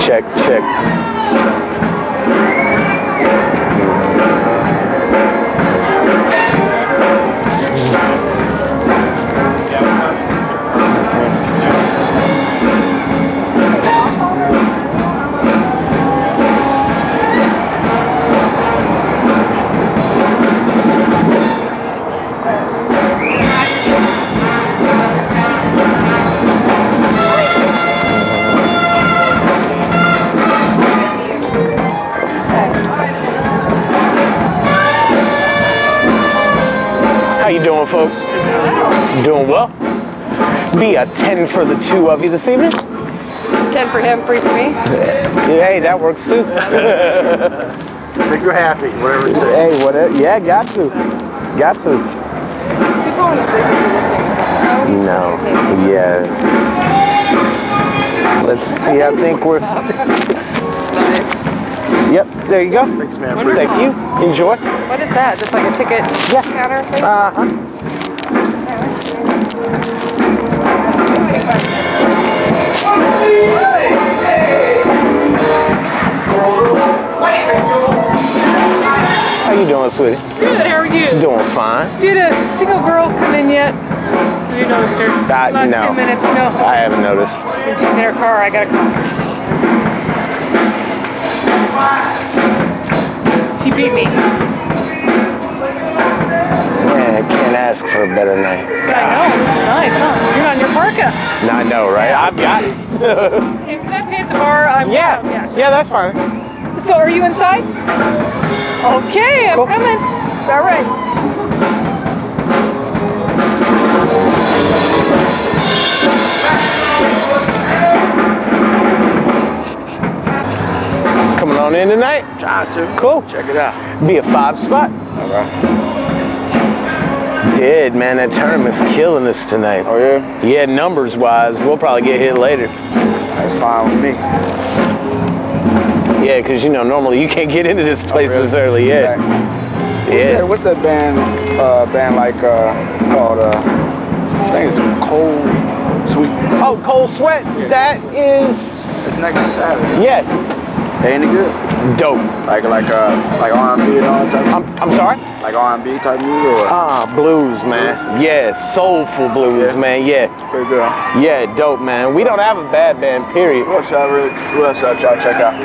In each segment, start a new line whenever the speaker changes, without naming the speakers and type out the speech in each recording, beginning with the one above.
Check, check. How you doing, folks? Doing well? Be a 10 for the two of you this evening?
10 for him, free for me?
Hey, that works too.
Make you happy, whatever it takes.
Hey, whatever. Yeah, got to. Got to.
You falling asleep as you're listening to something?
No. Yeah. Let's see, I think we're...
Nice.
Yep, there you go.
Thanks, man.
Thank you. Enjoy.
What is that? Just like a ticket counter thing?
How you doing, sweetie?
Good, how are you?
Doing fine.
Did a single girl come in yet? Have you noticed her? Last
no.
10 minutes, no.
I haven't noticed.
And she's in her car, I gotta call her. She beat me.
Man, I can't ask for a better night.
I know, this is nice, huh? You're on your parka.
I know, right? I've got it.
And can I pay at the bar?
Yeah, that's fine.
So are you inside? Okay, I'm coming. All right.
Coming on in tonight?
Try to.
Cool.
Check it out.
Be a 5 spot.
All right.
Dead, man. That tournament's killing us tonight.
Oh, yeah?
Yeah, numbers wise, we'll probably get hit later.
That's fine with me.
Yeah, because you know, normally you can't get into this place this early yet.
Okay. What's that band called, I think it's Cold Sweet.
Oh, Cold Sweat.
Yeah.
That is...
It's next Saturday.
Yeah.
Ain't it good?
Dope.
Like R&B and all that type of
I'm sorry?
Like R&B type music or?
Blues, man. Yeah, soulful blues, man. Yeah.
Pretty good, huh?
Yeah, dope, man. We don't have a bad band, period.
Who else should I try to check out?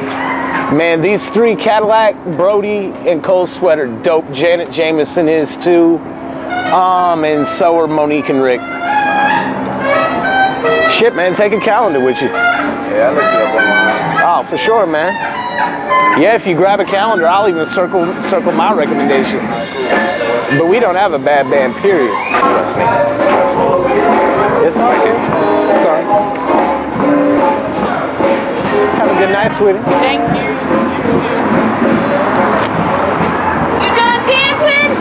Man, these 3, Cadillac, Brody, and Cold Sweat, are dope. Janet Jameson is too. And so are Monique and Rick. Shit, man, take a calendar with you.
Yeah, I looked it up online.
Oh, for sure, man. Yeah, if you grab a calendar, I'll even circle my recommendation. But we don't have a bad band, period. Trust me. Trust me. It's okay. It's all right. Have a good night, sweetie.
Thank you.
You done dancing?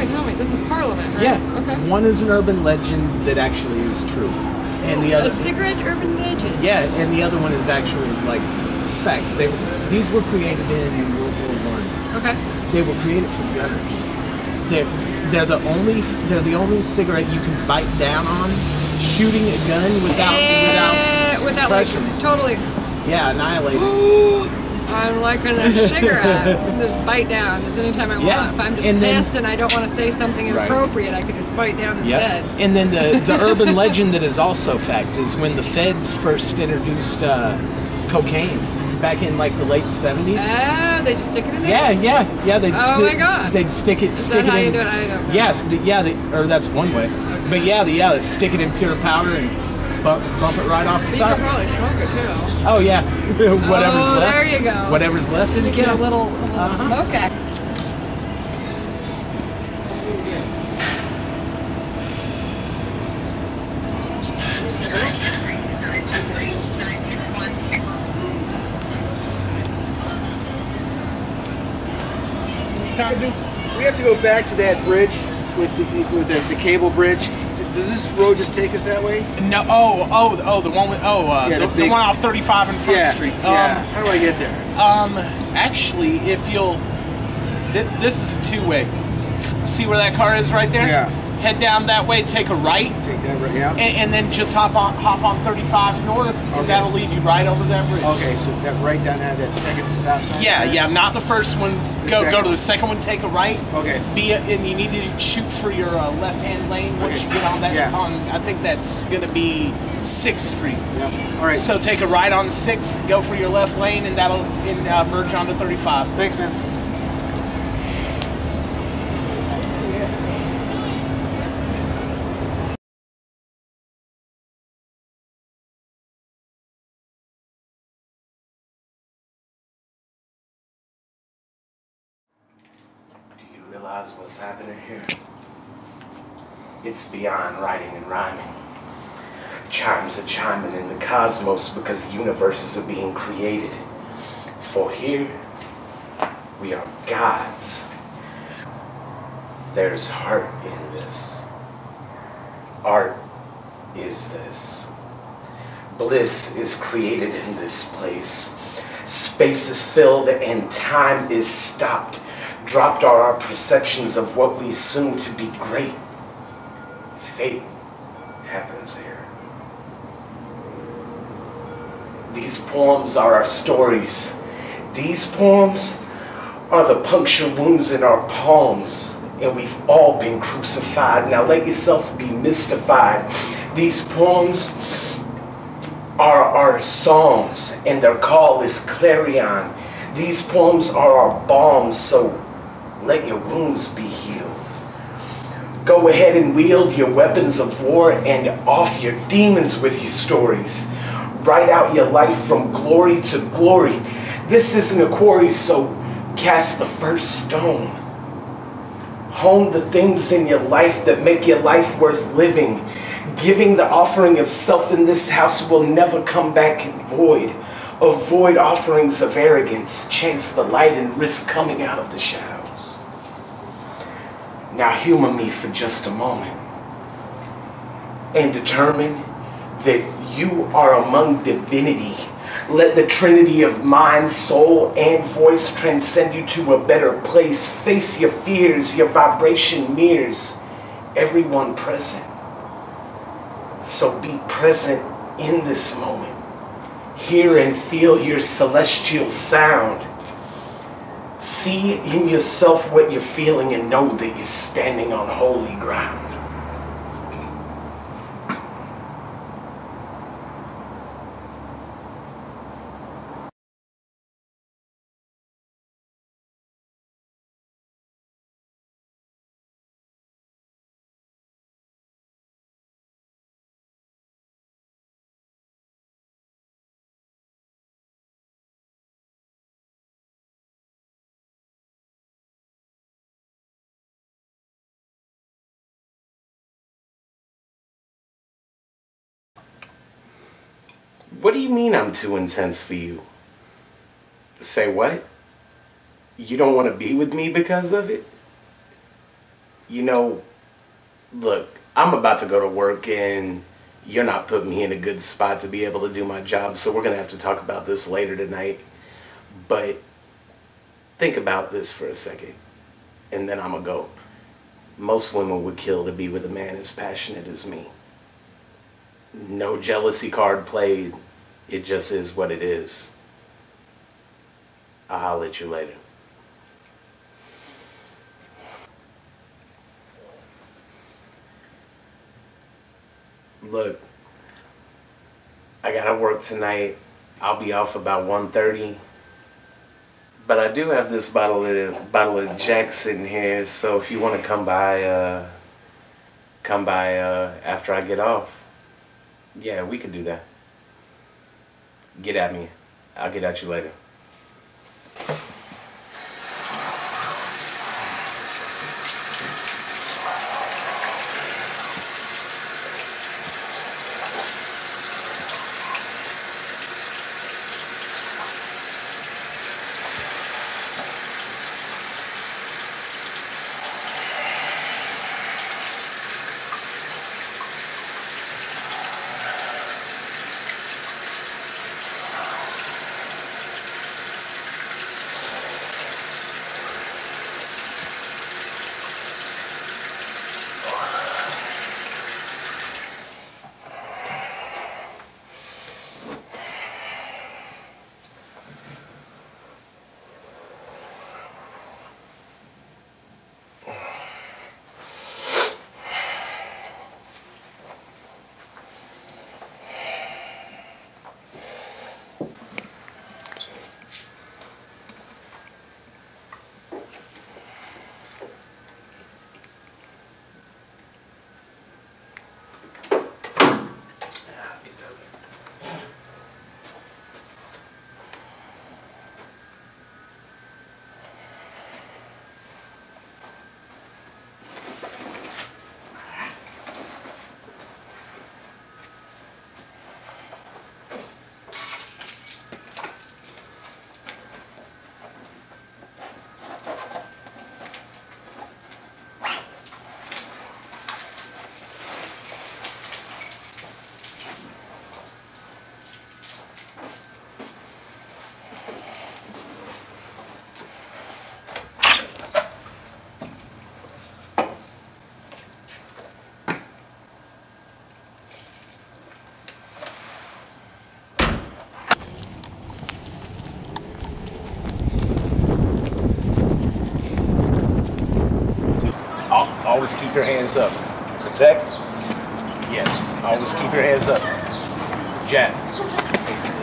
Tell me. This is Parliament, right?
Yeah.
Okay.
One is an urban legend that actually is true, and the other.
A cigarette urban legend.
Yeah, and the other one is actually like fact. These were created in World War I.
Okay.
They were created for gunners. They're the only cigarette you can bite down on. Shooting a gun without pressure.
Like, totally.
Yeah, annihilate.
I'm like a cigarette. Just bite down just anytime I want. If I'm just pissed and I don't want to say something inappropriate, I can just bite down instead.
And then the urban legend that is also fact is when the feds first introduced cocaine, back in like the late 70s.
Oh, they just stick it in there?
Yeah.
My God.
They'd stick it.
Is that how you do it? I don't know.
Yes, or that's one way. Okay. But they stick it in pure powder and bump it right off the
but
top.
You could probably smoke it too.
Oh yeah, whatever's left.
There you go.
Whatever's left in
you
it.
Get a little smoke act.
We have to go back to that bridge with the cable bridge. Does this road just take us that way?
No. The one with the one off 35 and Front Street.
How do I get there?
Actually, if you'll, this is a two-way. See where that car is right there?
Yeah.
Head down that way, take a right.
Take that right, yeah.
And then just hop on 35 north, and that'll lead you right over that bridge.
Okay, so that right down there, that second stop sign?
Yeah, not the first one. Go to the second one, take a right.
Okay.
And you need to shoot for your left-hand lane once you get on that.
Yeah.
I think that's going to be 6th Street.
Yeah. All right.
So take a right on 6th, go for your left lane, and that'll merge onto 35.
Thanks, man.
Realize what's happening here? It's beyond writing and rhyming. Chimes are chiming in the cosmos because universes are being created. For here, we are gods. There's heart in this. Art is this. Bliss is created in this place. Space is filled and time is stopped. Dropped are our perceptions of what we assume to be great. Fate happens here. These poems are our stories. These poems are the puncture wounds in our palms, and we've all been crucified. Now let yourself be mystified. These poems are our songs, and their call is clarion. These poems are our balms, so let your wounds be healed. Go ahead and wield your weapons of war and off your demons with your stories. Write out your life from glory to glory. This isn't a quarry, so cast the first stone. Hone the things in your life that make your life worth living. Giving the offering of self in this house will never come back void. Avoid offerings of arrogance. Chance the light and risk coming out of the shadows. Now humor me for just a moment and determine that you are among divinity. Let the trinity of mind, soul, and voice transcend you to a better place. Face your fears, your vibration mirrors everyone present. So be present in this moment. Hear and feel your celestial sound. See in yourself what you're feeling and know that you're standing on holy ground. What do you mean I'm too intense for you? Say what? You don't want to be with me because of it? You know, look, I'm about to go to work and you're not putting me in a good spot to be able to do my job, so we're going to have to talk about this later tonight. But think about this for a second, and then I'm going to go. Most women would kill to be with a man as passionate as me. No jealousy card played. It just is what it is. I'll holler at you later. Look, I gotta work tonight. I'll be off about 1:30. But I do have this bottle of Jack sitting here, so if you want to come by after I get off. Yeah, we could do that. Get at me. I'll get at you later. Always keep your hands up. Protect. Yes. Always keep your hands up. Jab.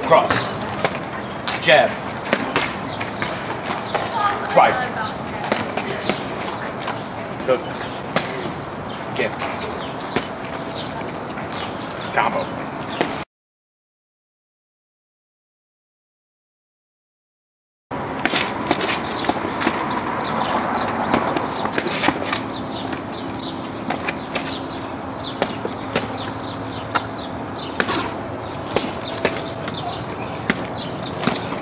Cross. Jab. Twice. Good. Again. Combo.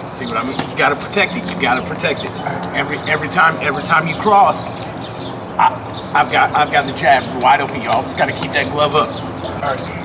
See what I mean? You gotta protect it. You gotta protect it. Every time you cross, I've got the jab wide open. You always gotta keep that glove up. All right.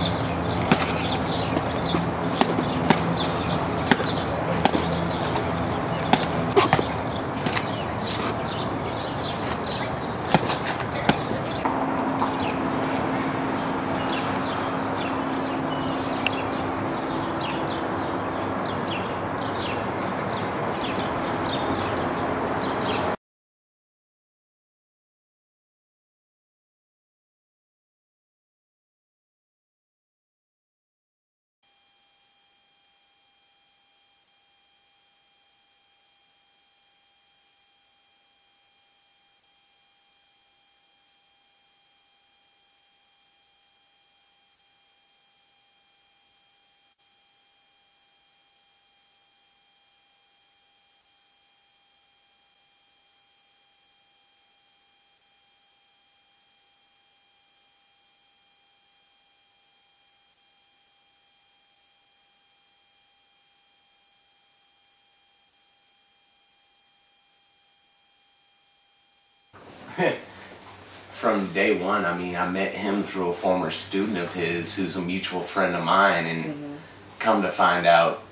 From day one, I mean, I met him through a former student of his who's a mutual friend of mine, and come to find out,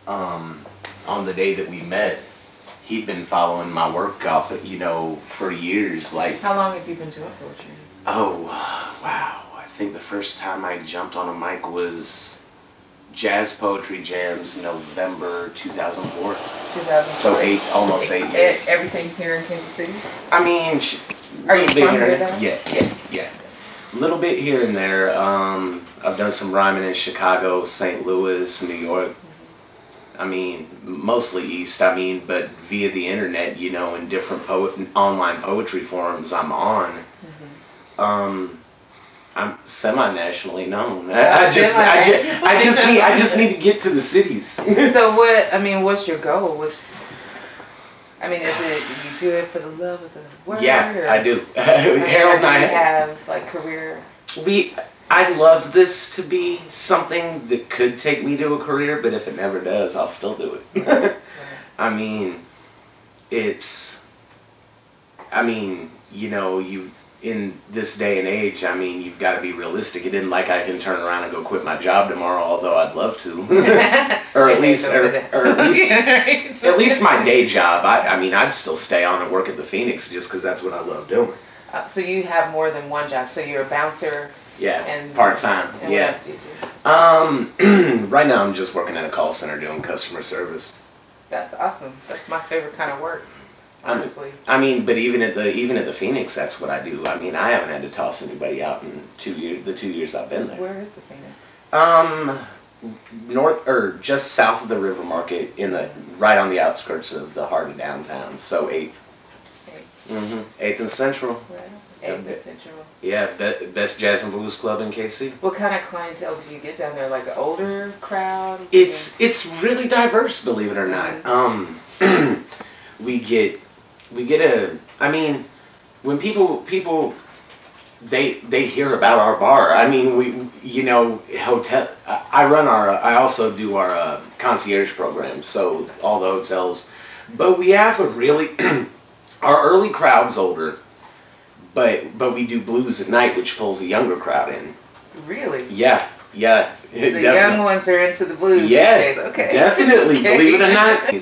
on the day that we met, he'd been following my work off, you know, for years. Like,
how long have you been doing poetry?
Oh, wow. I think the first time I jumped on a mic was Jazz Poetry Jams, November 2004.
2004.
So almost 8 years.
Everything here in Kansas City?
I mean,
are you from here though?
Yeah, yes, yeah. A little bit here and there. I've done some rhyming in Chicago, St. Louis, New York.
I mean, mostly East. I mean, but via the internet, you know, in different online poetry forums I'm on. I'm semi-nationally known. I just need to get to the cities.
So what's your goal? I mean, is it you do it for the love of the word?
Yeah, I do. Harold and I
have like career.
I'd love this to be something that could take me to a career, but if it never does, I'll still do it. I mean, you know, in this day and age, I mean, you've got to be realistic. It isn't like I can turn around and go quit my job tomorrow, although I'd love to. or at least my day job. I mean, I'd still stay on and work at the Phoenix just because that's what I love doing.
So you have more than one job. So you're a bouncer.
Yeah,
and
part-time.
And
yeah.
What else do you do?
Right now I'm just working at a call center doing customer service.
That's awesome. That's my favorite kind of work, honestly.
I mean, but even at the Phoenix, that's what I do. I mean, I haven't had to toss anybody out in the 2 years I've been there.
Where is the Phoenix?
North or just south of the River Market, right on the outskirts of the heart of downtown. So 8th. 8th and Central.
Right. 8th and Central.
Yeah, best jazz and blues club in KC.
What kind of clientele do you get down there? Like an older crowd?
It's really diverse, believe it or not. We get I mean, when people they hear about our bar. I mean, I also do our concierge program, so all the hotels. But we have a really our early crowd's older. But we do blues at night, which pulls a younger crowd in.
Really?
Yeah.
The young ones are into the blues.
Yeah,
these days. Okay.
Definitely.
Okay.
Believe it or not,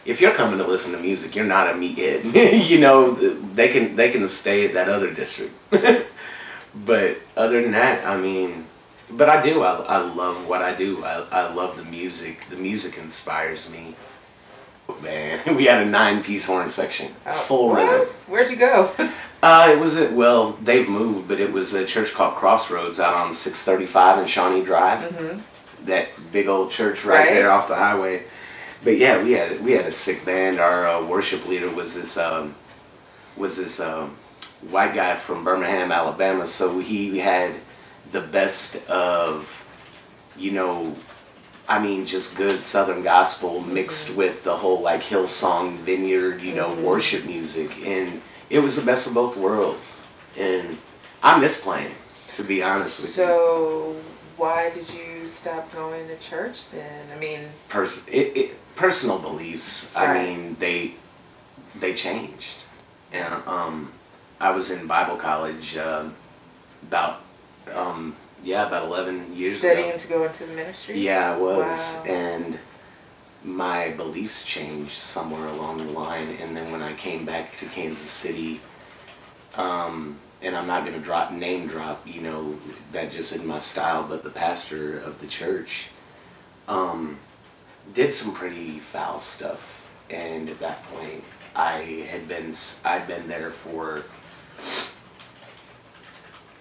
if you're coming to listen to music, you're not a meathead. You know, they can stay at that other district. But other than that, I mean, but I do. I love what I do. I love the music. The music inspires me. Man, we had a 9-piece horn section, full rhythm.
Where'd you go?
They've moved, but it was a church called Crossroads out on 635 and Shawnee Drive. That big old church right there off the highway. But yeah, we had a sick band. Our worship leader was this white guy from Birmingham, Alabama. So he had the best of, you know, I mean, just good Southern gospel mixed with the whole like Hillsong Vineyard, you know, worship music, and it was the best of both worlds. And I miss playing, to be honest with you.
So why did you stop going to church then? I mean,
personal beliefs. I mean, they changed. And I was in Bible college about 11 years ago.
Studying to go into the ministry?
Yeah, I was.
Wow.
And my beliefs changed somewhere along the line. And then when I came back to Kansas City, and I'm not going to name drop, you know, that just isn't my style, but the pastor of the church did some pretty foul stuff. And at that point, I'd been there for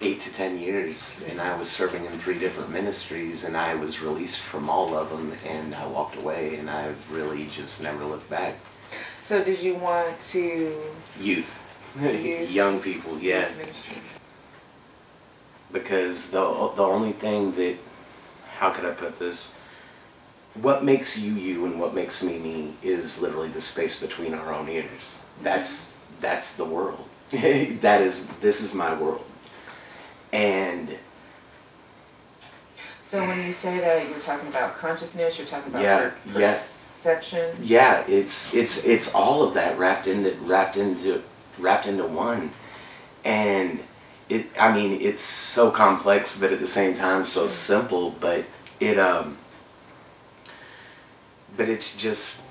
8 to 10 years, and I was serving in 3 different ministries, and I was released from all of them, and I walked away, and I've really just never looked back.
So did you want to...
Youth. Young people, yeah. Because the only thing that, how could I put this? What makes you you and what makes me me is literally the space between our own ears. That's the world. This is my world. And
so when you say that, you're talking about consciousness, you're talking about perception.
Yeah, it's all of that wrapped into one. And I mean, it's so complex, but at the same time so simple. But it's just.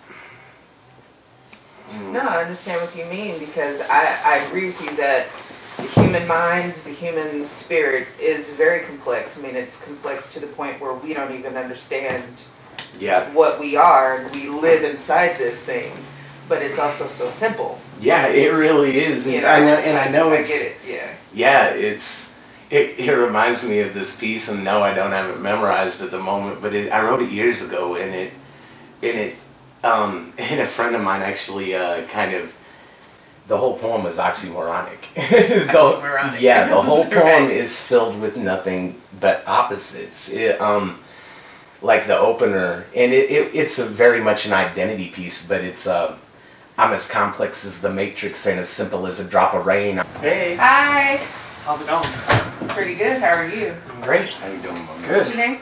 No, I understand what you mean, because I agree with you that the human mind, the human spirit is very complex. I mean, it's complex to the point where we don't even understand what we are, and we live inside this thing. But it's also so simple.
Yeah, it really is.
You know,
I know
I
it's.
get it.
Yeah, it reminds me of this piece, and no, I don't have it memorized at the moment, but I wrote it years ago, and and a friend of mine actually kind of, the whole poem is oxymoronic. Oxymoronic. Yeah, the whole poem is filled with nothing but opposites. Like the opener, and it's a very much an identity piece, but it's I'm as complex as the Matrix and as simple as a drop of rain.
Hey.
Hi.
How's it going?
Pretty good. How are you?
I'm great. How you doing, Mom?
Good.
What's your name?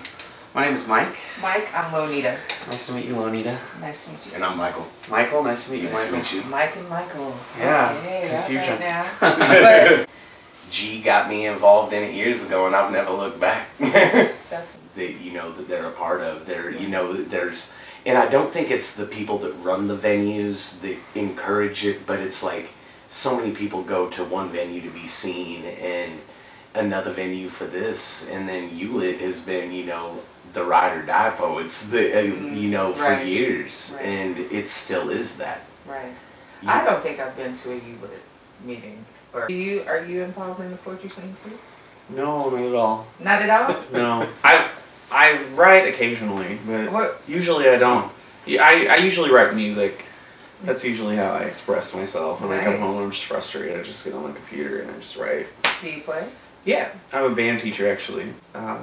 My name is Mike.
Mike. I'm Lonita.
Nice to meet you, Lonita.
Nice to meet you.
And I'm Michael.
Michael. Nice to meet you,
Nice
Michael.
to meet you.
Mike and Michael.
Yeah.
Okay,
confusion.
now. But
G got me involved in it years ago, and I've never looked back.
that's
That you know that they're a part of. There's, and I don't think it's the people that run the venues that encourage it, but it's like so many people go to one venue to be seen and another venue for this, and then ULIT has been, the ride or die poets, for years,
Right.
and it still is that.
right. I don't think I've been to a ULIT meeting. Or are you involved in the poetry scene too?
No, not at all.
Not at all?
No. I write occasionally, but
What?
usually I don't. I usually write music. That's usually how I express myself. When I come
Nice.
home and I'm just frustrated, I just get on my computer and I just write.
Do you play?
Yeah, I'm a band teacher actually.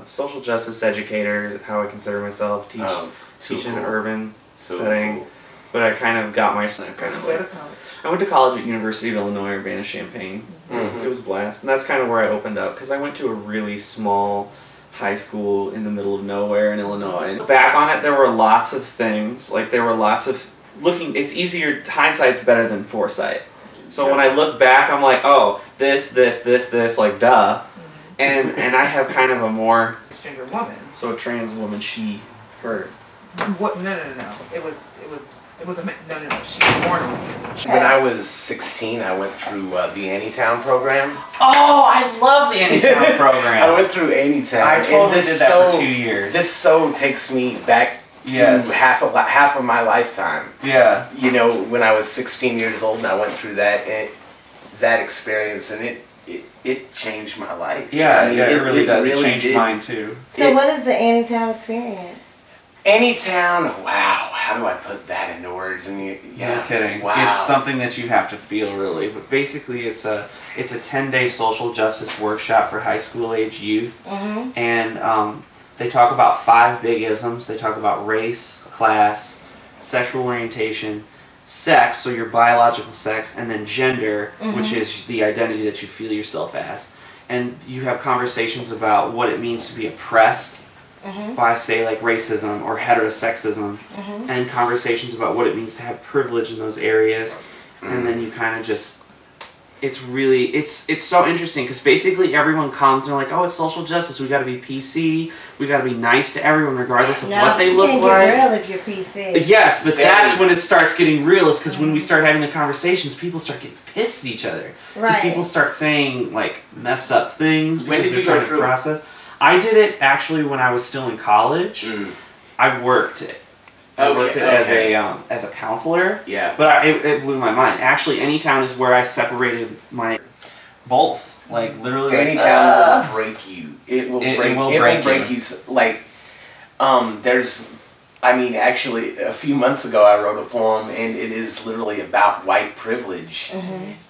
Social justice educator is how I consider myself. Teach in an urban setting.
Cool.
But I kind of got my
Where'd you go to college?
I went to college at University of Illinois, Urbana-Champaign. It was a blast, and that's kind of where I opened up because I went to a really small high school in the middle of nowhere in Illinois. And back on it, there were lots of things. Like there were lots of it's easier. Hindsight's better than foresight. So when I look back, I'm like, oh, this, like duh. And I have kind of a more
Transgender woman.
so a trans woman, she, her.
What? No. It was a no. She was born a woman.
When I was 16, I went through the Anytown program.
Oh, I love the Anytown program.
I went through Anytown.
I totally
did
that for 2 years.
This so takes me back to half of my lifetime.
Yeah.
When I was 16 years old and I went through that experience, and it changed my life.
Yeah,
I mean,
it really does.
Really
it changed
did.
mine too.
So what is the Anytown experience?
Anytown, wow, how do I put that into words? And
No kidding.
Wow.
It's something that you have to feel really. But basically it's a 10-day social justice workshop for high school age youth. And they talk about 5 big isms. They talk about race, class, sexual orientation, sex, so your biological sex, and then gender, which is the identity that you feel yourself as. And you have conversations about what it means to be oppressed by, say, like racism or heterosexism, and conversations about what it means to have privilege in those areas. And then you kind of just, it's so interesting because basically everyone comes and they're like, oh, it's social justice, we got to be PC, we got to be nice to everyone regardless of what they look like.
No, you can't get real if you're PC.
Yes, but that's when it starts getting real, is because when we start having the conversations, people start getting pissed at each other. Because people start saying like messed up things because they're trying to process. I did it actually when I was still in college. I worked it. I worked it as a counselor.
Yeah.
But it blew my mind. Actually, Anytown is where I separated my both. Like literally.
Anytown will break you. It will break you. Like, actually, a few months ago, I wrote a poem, and it is literally about white privilege,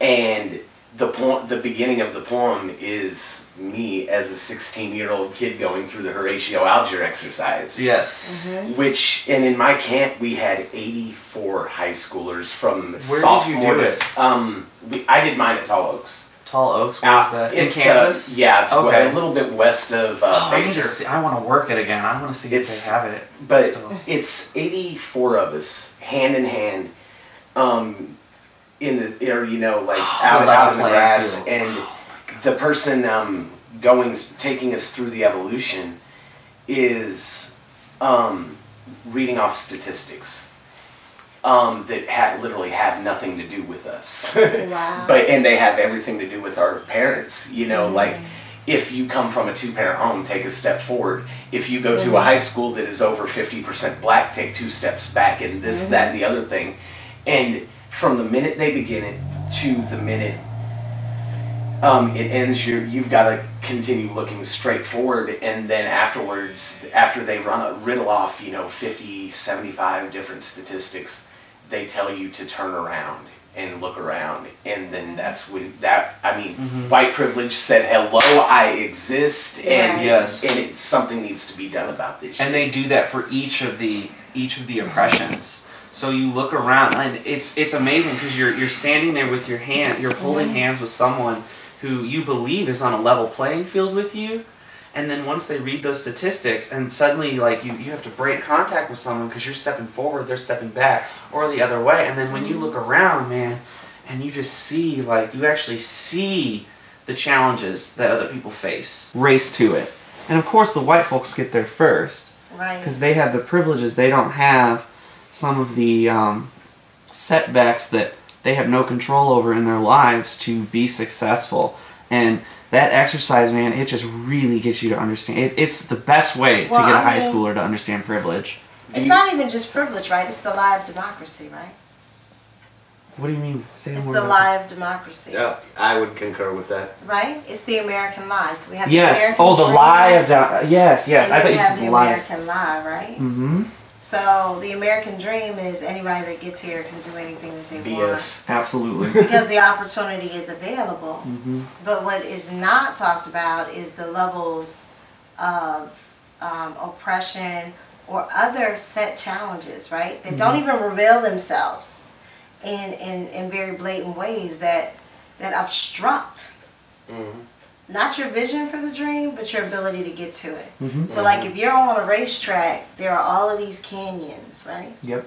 and the beginning of the poem is me as a 16-year-old kid going through the Horatio Alger exercise.
Yes.
Which, and in my camp, we had 84 high schoolers from
Where
sophomore
did you do it?
I did mine at Tall Oaks.
Tall Oaks, where's that? In
It's,
Kansas?
yeah, it's a little bit west of Baser.
I want to work it again. I want to see if they have it.
But
still.
it's 84 of us, hand in hand, in the, or out in the grass, and the person taking us through the evolution is reading off statistics that literally have nothing to do with us.
Wow.
And they have everything to do with our parents. Like if you come from a 2-parent home, take a step forward. If you go to a high school that is over 50% black, take 2 steps back, and this, that, and the other thing. And from the minute they begin it to the minute it ends. You've got to continue looking straight forward, and then afterwards, after they riddle off, 50, 75 different statistics, they tell you to turn around and look around, and then that's when white privilege said, "Hello, I exist," and something needs to be done about this.
And they do that for each of the oppressions. So you look around, and it's amazing because you're standing there with your hand, you're holding hands with someone who you believe is on a level playing field with you, and then once they read those statistics, and suddenly you have to break contact with someone because you're stepping forward, they're stepping back, or the other way, and then when you look around, man, and you just see, you actually see the challenges that other people face. Race to it. And of course the white folks get there first.
Right.
Because they have the privileges, they don't have some of the setbacks that they have no control over in their lives to be successful. And that exercise, man, it just really gets you to understand. It's the best way to get a high schooler to understand privilege.
It's not even just privilege, right? It's the lie of democracy, right?
What do you mean? Say
it's
more
the
about
lie of democracy.
Yeah, I would concur with that.
Right? It's the American lie. So we have
yes.
the American
the
dream,
lie of yes.
And
I thought you
have
said
the
the lie.
American lie, right?
Mm-hmm.
So the American dream is anybody that gets here can do anything that they want.
Absolutely.
Because the opportunity is available. Mm-hmm. But what is not talked about is the levels of oppression or other set challenges, right? That don't even reveal themselves in very blatant ways that obstruct not your vision for the dream, but your ability to get to it. So like if you're on a racetrack, there are all of these canyons, right?
Yep.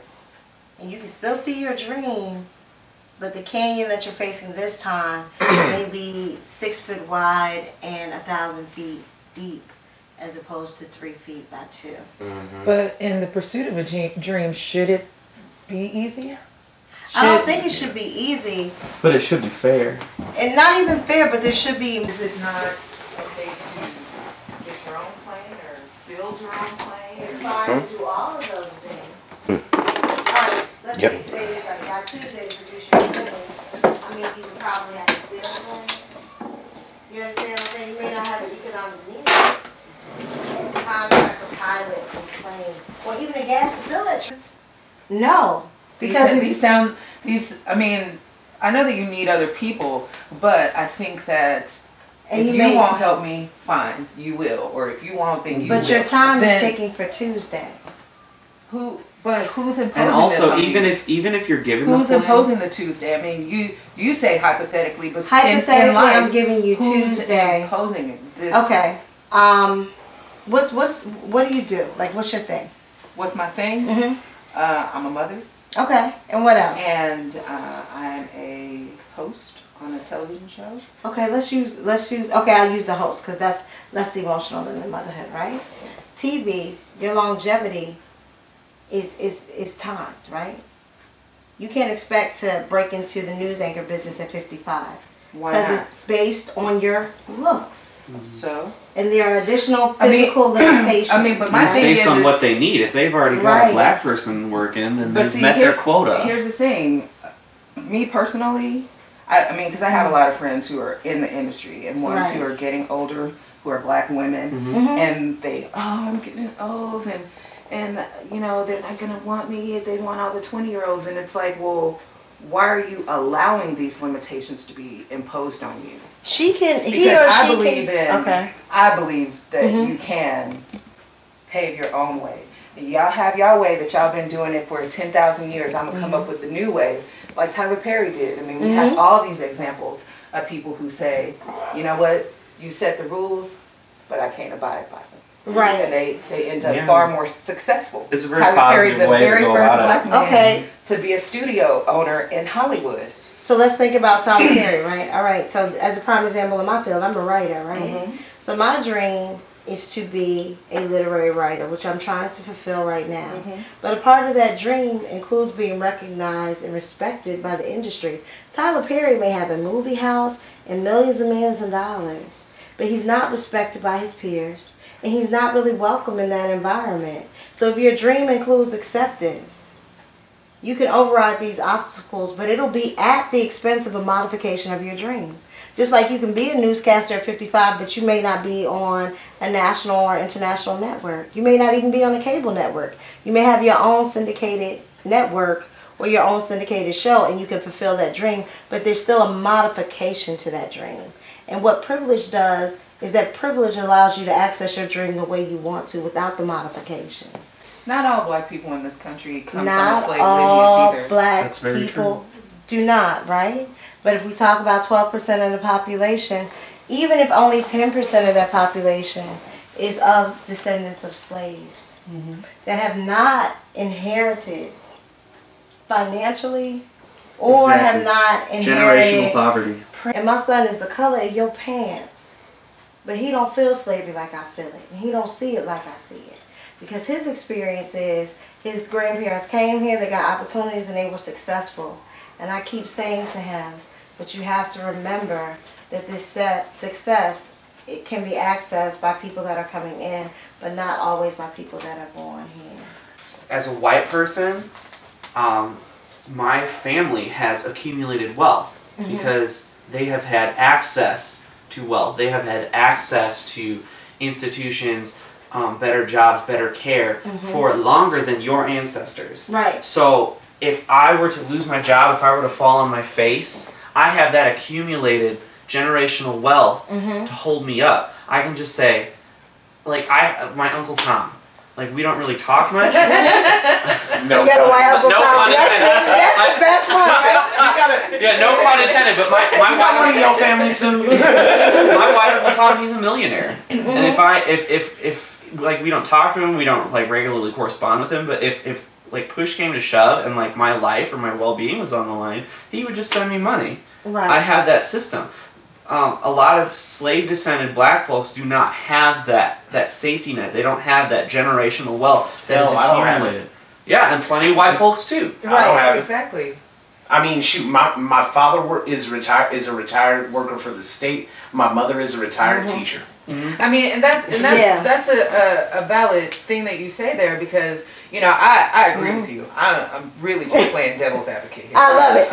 And you can still see your dream, but the canyon that you're facing this time may be 6 foot wide and 1,000 feet deep, as opposed to 3 feet by 2.
But in the pursuit of a dream, should it be easier?
I don't think it should be easy.
But it should be fair.
And not even fair, but there should be...
Is it not okay to get your own plane or build your own plane?
It's fine to do all of those things. Alright, let's say today is like by Tuesday to produce your plane. I mean, you would probably have to steal a plane. You understand what I'm saying? You may not have the economic means. Contract a pilot, a plane, or even a gas to fill that. No.
Because I mean, I know that you need other people, but I think that if you won't help me, fine, you will. Or if you won't, then you will.
But your time is taking for Tuesday.
But who's imposing
and also,
this on
even if you're given
who's imposing the Tuesday? I mean, you say hypothetically, but
hypothetically,
in life,
I'm giving you Tuesday.
Imposing it. This,
okay. What do you do? Like, what's your thing?
What's my thing? I'm a mother.
Okay, and what else?
And I'm a host on a television show.
Okay, let's use. Okay, I'll use the host because that's less emotional than the motherhood, right? TV, your longevity is timed, right? You can't expect to break into the news anchor business at 55.
Why not?
Because it's based on your looks.
So?
And there are additional physical limitations.
I mean, but my
it's
thing
based
is
on what they need. If they've already got a black person working, then they've met their quota.
Here's the thing. Me personally, I mean, because I have a lot of friends who are in the industry and ones who are getting older, who are black women, and I'm getting old, and you know, they're not going to want me. They want all the 20-year-olds, and it's like, well, why are you allowing these limitations to be imposed on you?
She can,
because I believe that you can pave your own way. Y'all have y'all way that y'all been doing it for 10,000 years. I'm gonna come up with the new way, like Tyler Perry did. I mean, we have all these examples of people who say, you know what, you set the rules, but I can't abide by them.
Right.
And they end up far more successful.
It's a very Tyler Perry's the very first black
man to be a studio owner in Hollywood.
So let's think about Tyler Perry, right? All right. So as a prime example in my field, I'm a writer, right? So my dream is to be a literary writer, which I'm trying to fulfill right now. But a part of that dream includes being recognized and respected by the industry. Tyler Perry may have a movie house and millions of dollars, but he's not respected by his peers, and he's not really welcome in that environment. So if your dream includes acceptance, you can override these obstacles, but it'll be at the expense of a modification of your dream. Just like you can be a newscaster at 55, but you may not be on a national or international network. You may not even be on a cable network. You may have your own syndicated network or your own syndicated show, and you can fulfill that dream, but there's still a modification to that dream. And what privilege does is that privilege allows you to access your dream the way you want to without the modifications.
Not all black people in this country come
Not
from a slave
all
lineage either.
black people do not, right? But if we talk about 12% of the population, even if only 10% of that population is of descendants of slaves that have not inherited financially or have not inherited
generational poverty.
And my son is the color of your pants, but he don't feel slavery like I feel it, and he don't see it like I see it, because his experience is his grandparents came here, they got opportunities, and they were successful. And I keep saying to him, but you have to remember that this success, it can be accessed by people that are coming in, but not always by people that are born here.
As a white person, my family has accumulated wealth because they have had access to wealth. They have had access to institutions, better jobs, better care for longer than your ancestors.
Right.
So if I were to lose my job, if I were to fall on my face, I have that accumulated generational wealth to hold me up. I can just say, like, my Uncle Tom, like, we don't really talk much.
No pun intended. That's the best one.
Yeah, no pun intended, but my white
your family too.
my white Uncle Tom, he's a millionaire. And if like, we don't talk to him, we don't, like, regularly correspond with him, but if like, push came to shove and, like, my life or my well-being was on the line, he would just send me money.
Right.
I have that system. A lot of slave-descended black folks do not have that safety net. They don't have that generational wealth that is accumulated. Yeah, and plenty of white folks too.
Right, exactly.
I mean, shoot, my father is a retired worker for the state. My mother is a retired teacher.
I mean, and that's a valid thing that you say there, because, you know, I agree with you. I'm really just playing devil's advocate here.
I love it.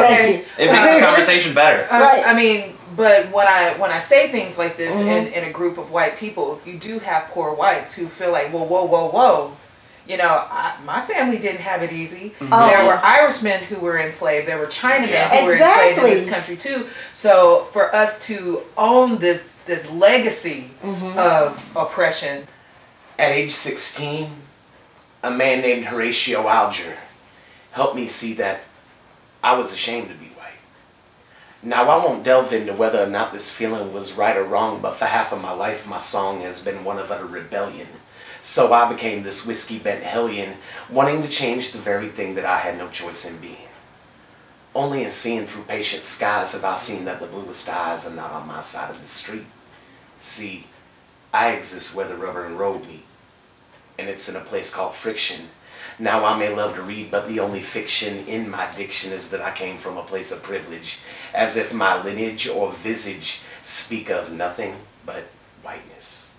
Okay.
It makes the conversation better.
Right.
I mean, but when I say things like this in a group of white people, you do have poor whites who feel like, whoa. You know, my family didn't have it easy. There were Irishmen who were enslaved. There were Chinamen who were enslaved in this country too. So for us to own this legacy of oppression.
At age 16, a man named Horatio Alger helped me see that I was ashamed to be white. Now, I won't delve into whether or not this feeling was right or wrong, but for half of my life, my song has been one of utter rebellion. So I became this whiskey-bent hellion, wanting to change the very thing that I had no choice in being. Only in seeing through patient skies have I seen that the bluest eyes are not on my side of the street. See, I exist where the rubber and road meet, and it's in a place called friction. Now, I may love to read, but the only fiction in my diction is that I came from a place of privilege, as if my lineage or visage speak of nothing but whiteness,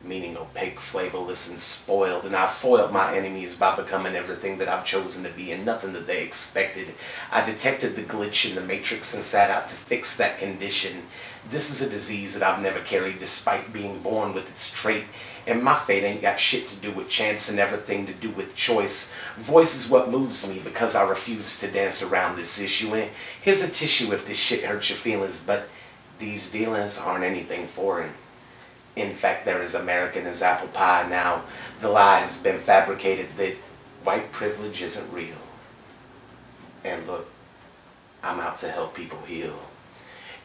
meaning opaque, flavorless, and spoiled, and I've foiled my enemies by becoming everything that I've chosen to be and nothing that they expected. I detected the glitch in the matrix and set out to fix that condition. This is a disease that I've never carried despite being born with its trait, and my fate ain't got shit to do with chance and everything to do with choice. Voice is what moves me because I refuse to dance around this issue, and here's a tissue if this shit hurts your feelings, but these dealings aren't anything foreign. In fact, they're as American as apple pie. Now, the lie has been fabricated that white privilege isn't real. And look, I'm out to help people heal.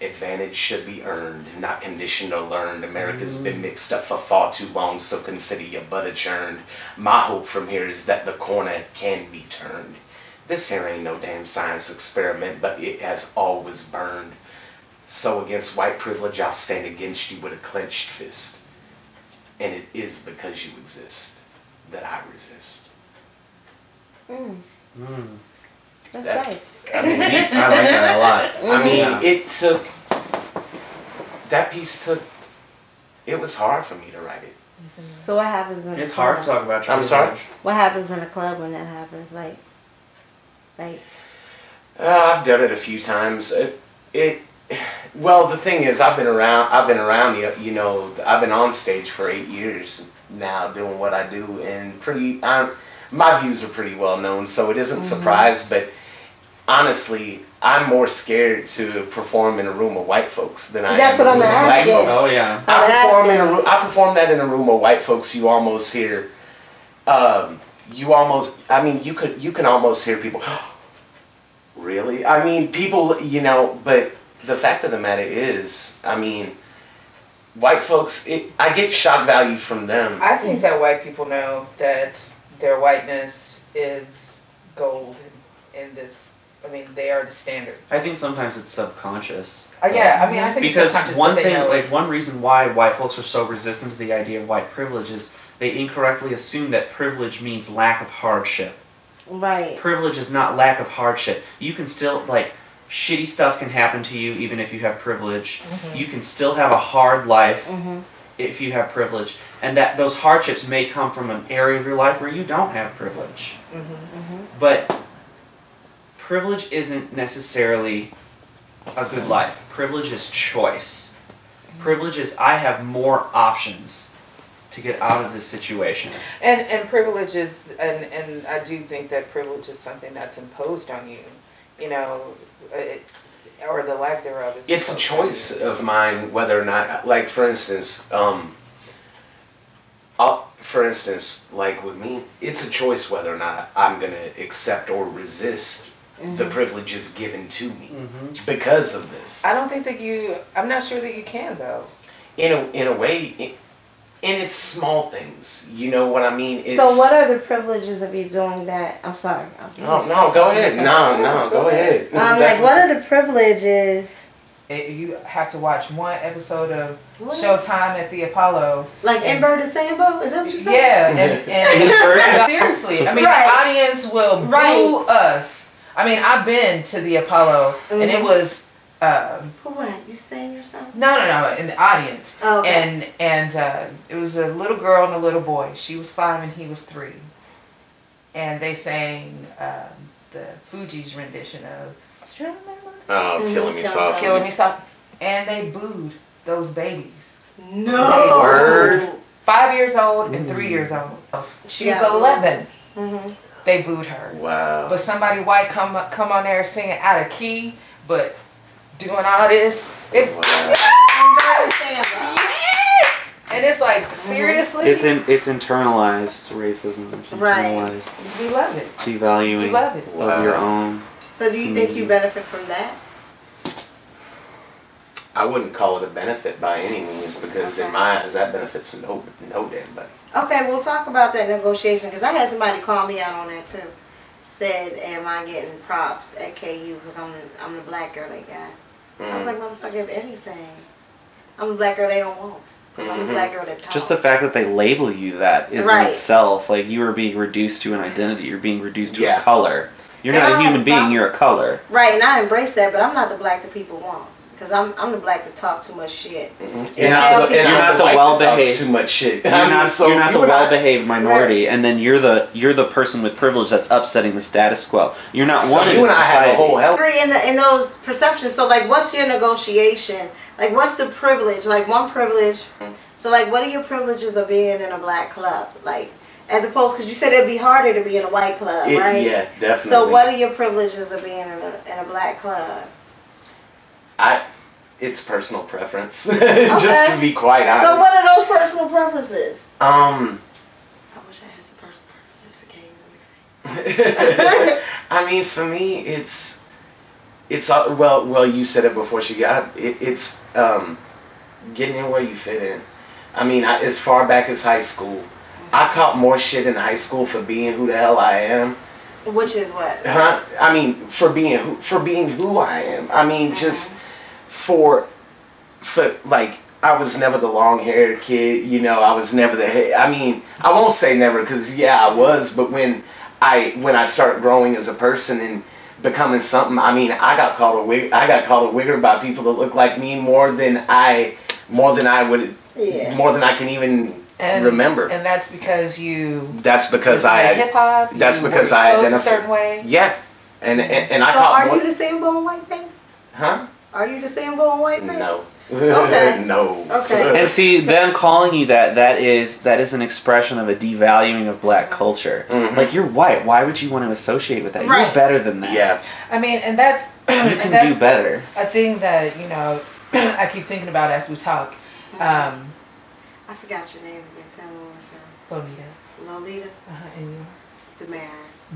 Advantage should be earned, not conditioned or learned. America's been mixed up for far too long, so consider your butter churned. My hope from here is that the corner can be turned. This here ain't no damn science experiment, but it has always burned. So against white privilege, I'll stand against you with a clenched fist. And it is because you exist that I resist.
That's nice.
I mean, I like that a lot. I mean, it took, that piece took, it was hard for me to write it.
So what happens in
It's
a club?
hard to talk about.
I'm sorry?
What happens in a club when that happens? Like
I've done it a few times. Well, the thing is, I've been around, you know, I've been on stage for 8 years now doing what I do, and my views are pretty well known, so it isn't a surprise, but honestly, I'm more scared to perform in a room of white folks than I am
That's
in
what
a room
I'm
of black
asking.
folks.
Oh yeah.
I perform that in a room of white folks. You almost hear, you can almost hear people. Really? I mean, people, you know, but the fact of the matter is, I mean, white folks, I get shock value from them.
I think that white people know that their whiteness is gold in this. I mean, they are the standard.
I think sometimes it's subconscious.
Yeah, I mean, I think
because
it's subconscious,
one
but they
thing,
know
like
it.
one reason why white folks are so resistant to the idea of white privilege is they incorrectly assume that privilege means lack of hardship.
Right.
Privilege is not lack of hardship. You can still, like, shitty stuff can happen to you even if you have privilege. You can still have a hard life if you have privilege. And that those hardships may come from an area of your life where you don't have privilege. But privilege isn't necessarily a good life. Privilege is choice. Privilege is I have more options to get out of this situation.
And privilege is, and I do think that privilege is something that's imposed on you, you know, or the lack thereof.
It's a choice of mine whether or not, like for instance, like with me, it's a choice whether or not I'm going to accept or resist the privileges given to me because of this.
I don't think that I'm not sure that you can though.
In a way, and it's small things, you know what I mean? It's,
so what are the privileges of you doing that? I'm sorry.
No, go ahead. No, go ahead.
Like, what are the privileges?
You have to watch one episode of Showtime at the Apollo.
Like Inverted Sambo? Is that what you're saying?
Yeah, and seriously, I mean, the audience will boo us. I mean, I've been to the Apollo, and it was...
For what? You sang or something?
No, in the audience.
Oh, okay.
And it was a little girl and a little boy. She was 5 and he was 3. And they sang the Fugees' rendition of
Killing Me Softly.
Killing Me Softly. And they booed those babies.
No!
Word.
5 years old and 3 years old. She's 11. They booed her.
Wow.
But somebody white come on there singing out of key, but doing all this. And it's like, seriously?
It's internalized racism. It's internalized.
We love it.
Devaluing
We love it.
of your own.
So do you think you benefit from that?
I wouldn't call it a benefit by any means because in my eyes that benefits no damn body.
Okay, we'll talk about that negotiation because I had somebody call me out on that too. Said, am I getting props at KU because I'm the black girl they got. I was like, motherfucker, if anything, I'm the black girl they don't want. Because I'm the black girl that talks.
Just the fact that they label you that is in itself, like you are being reduced to an identity. You're being reduced to a color. You're not a human being, you're a color.
Right, and I embrace that, but I'm not the black that people want. Because I'm the black that talk too much shit.
You're not the well-behaved.
Too much shit.
You're not the well-behaved minority, and then you're the person with privilege that's upsetting the status quo. You're not one in society.
Have a whole hell.
In those perceptions. So like, what's your negotiation? Like, what's the privilege? Like one privilege. So like, what are your privileges of being in a black club? Like, as opposed, because you said it'd be harder to be in a white club, right?
Yeah, definitely.
So what are your privileges of being in a black club?
It's personal preference, just to be quite honest.
So what are those personal preferences?
I
wish I had some personal preferences for Kate.
I mean, for me, it's well, you said it before she got it. It's getting in where you fit in. I mean, as far back as high school, I caught more shit in high school for being who the hell I am.
Which is what?
I mean, for being who I am. I mean, just for like, I was never the long-haired kid, you know. I was never I mean, I won't say never, because yeah, I was. But when I started growing as a person and becoming something, I mean, I got called a wigger by people that look like me more than I can even remember.
And that's because you.
That's because I had
hip hop.
That's because I identified
a certain way.
Yeah, and I.
So are you the same bone white face?
Huh?
Are you disdainful in white face?
No.
Okay.
No.
Okay.
And see, them calling you that is an expression of a devaluing of black culture.
Mm-hmm.
Like, you're white. Why would you want to associate with that?
Right.
You're better than that.
Yeah.
I mean, and that's
You can do better.
a thing that, you know, I keep thinking about as we talk.
I forgot your name again. Tell me one more time.
Lonita.
Lolita.
And you?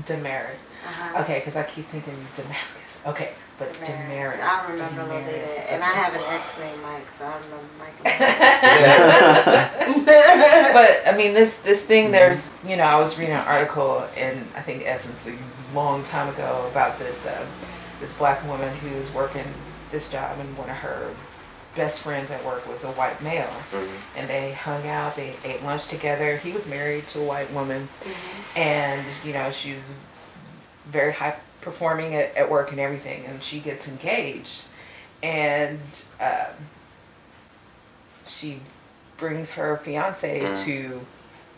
Damaris. Okay, because I keep thinking Damascus. Okay, but Damaris.
I remember Lolita, and I have an ex named Mike, so I remember Mike.
But I mean, this thing. There's, you know, I was reading an article in, I think, Essence a long time ago about this this black woman who's working this job, and one of her best friends at work was a white male, and they hung out, they ate lunch together. He was married to a white woman, and you know, she was very high performing at work and everything, and she gets engaged, and she brings her fiance to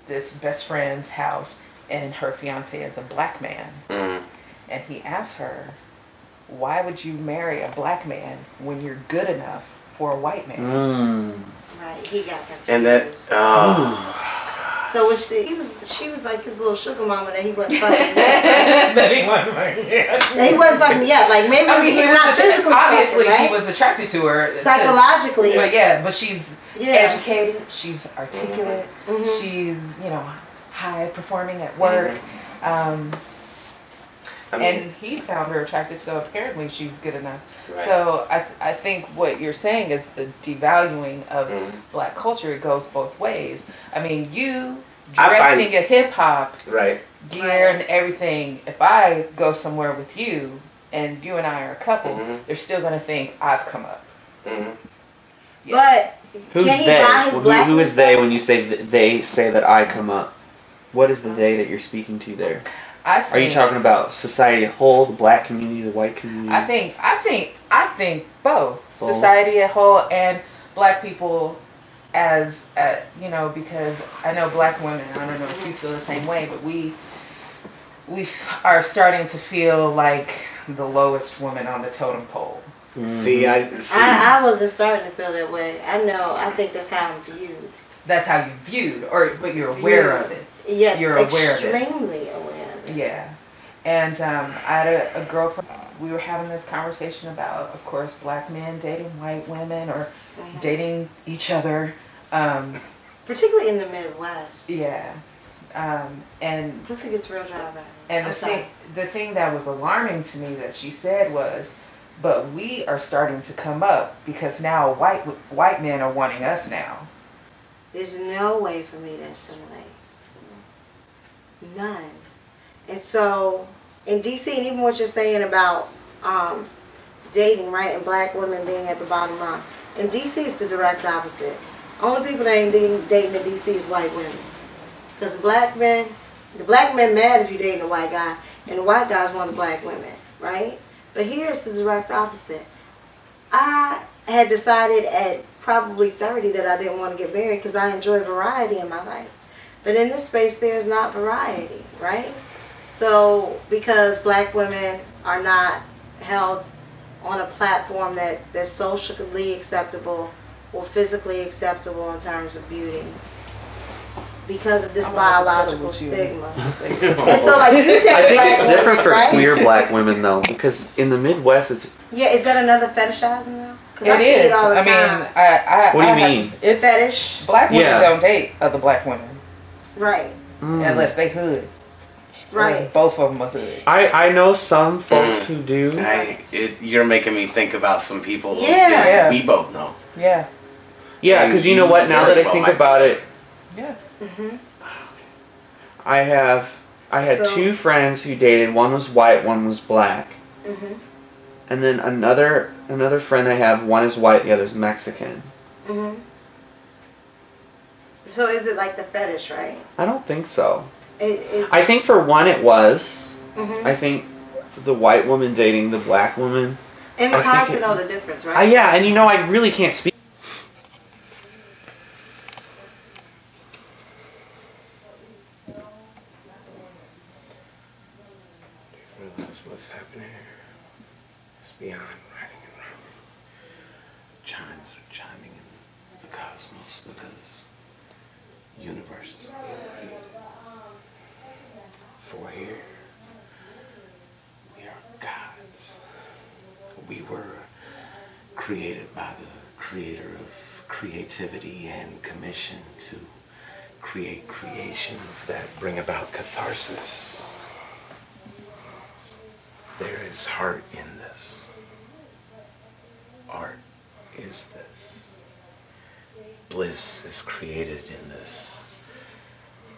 this best friend's house, and her fiance is a black man, and he asks her, why would you marry a black man when you're good enough for a white man?
Right, he got confused.
And that,
so she was like his little sugar mama that he wasn't fucking yet.
That he wasn't fucking yet.
He wasn't fucking yet. Like, maybe
I mean,
he was not physically
obviously
fucking, right?
he was attracted to her
Psychologically.
but she's educated, she's articulate, she's, you know, high performing at work. And he found her attractive, so apparently she's good enough. Right. So I think what you're saying is the devaluing of black culture. It goes both ways. I mean, you dressing a hip hop gear and everything. If I go somewhere with you and you and I are a couple, they're still gonna think I've come up.
But
who's
can he
they?
buy his
Who is they when you say they say that I come up? What is the they that you're speaking to there? Are you talking about society as a whole, the black community, the white community?
I think both. Society as a whole and black people as you know, because I know black women, I don't know if you feel the same way, but we are starting to feel like the lowest woman on the totem pole.
I wasn't starting to feel that way. I think that's how I'm viewed.
That's how you viewed, but you're aware of it.
Yeah,
you're aware of it.
Extremely aware.
Yeah, and I had a girlfriend. We were having this conversation about, of course, black men dating white women or dating each other,
particularly in the Midwest.
Yeah, and
pussy gets real dry.
And the thing that was alarming to me that she said was, but we are starting to come up because now white men are wanting us now.
There's no way for me to assimilate. None. And so in DC, and even what you're saying about dating, right, and black women being at the bottom rung, in DC it's the direct opposite. Only people that ain't dating in DC is white women, because the black men mad if you dating a white guy, and the white guys want the black women, right? But here it's the direct opposite. I had decided at probably 30 that I didn't want to get married because I enjoy variety in my life. But in this space, there's not variety, right? So, because black women are not held on a platform that's socially acceptable or physically acceptable in terms of beauty, because of this biological stigma. And so, like, you take
I think it's different for
right?
queer black women, though, because in the Midwest, it's...
Yeah, is that another fetishizing, though? Because
I see it all the
time.
I
what do you mean?
It's
fetish.
Black women don't date other black women.
Right.
Unless they hood.
Right.
Unless both of them are hood.
I know some folks who do.
You're making me think about some people
that
we both know.
Yeah.
Yeah, because you know what? Now that I think about it, I had two friends who dated. One was white, one was black. And then another friend I have, one is white, the other's Mexican.
So is it like the fetish, right?
I don't think so.
I
think for one it was. I think the white woman dating the black woman.
It was hard to know the difference, right?
Yeah, and you know, I really can't speak.
Realize what's happening here. It's beyond righting and wrong. chimes are chiming in the cosmos because universes are being created. For here, we are gods. We were created by the creator of creativity and commission to create creations that bring about catharsis. There is heart in this. Art is this. Bliss is created in this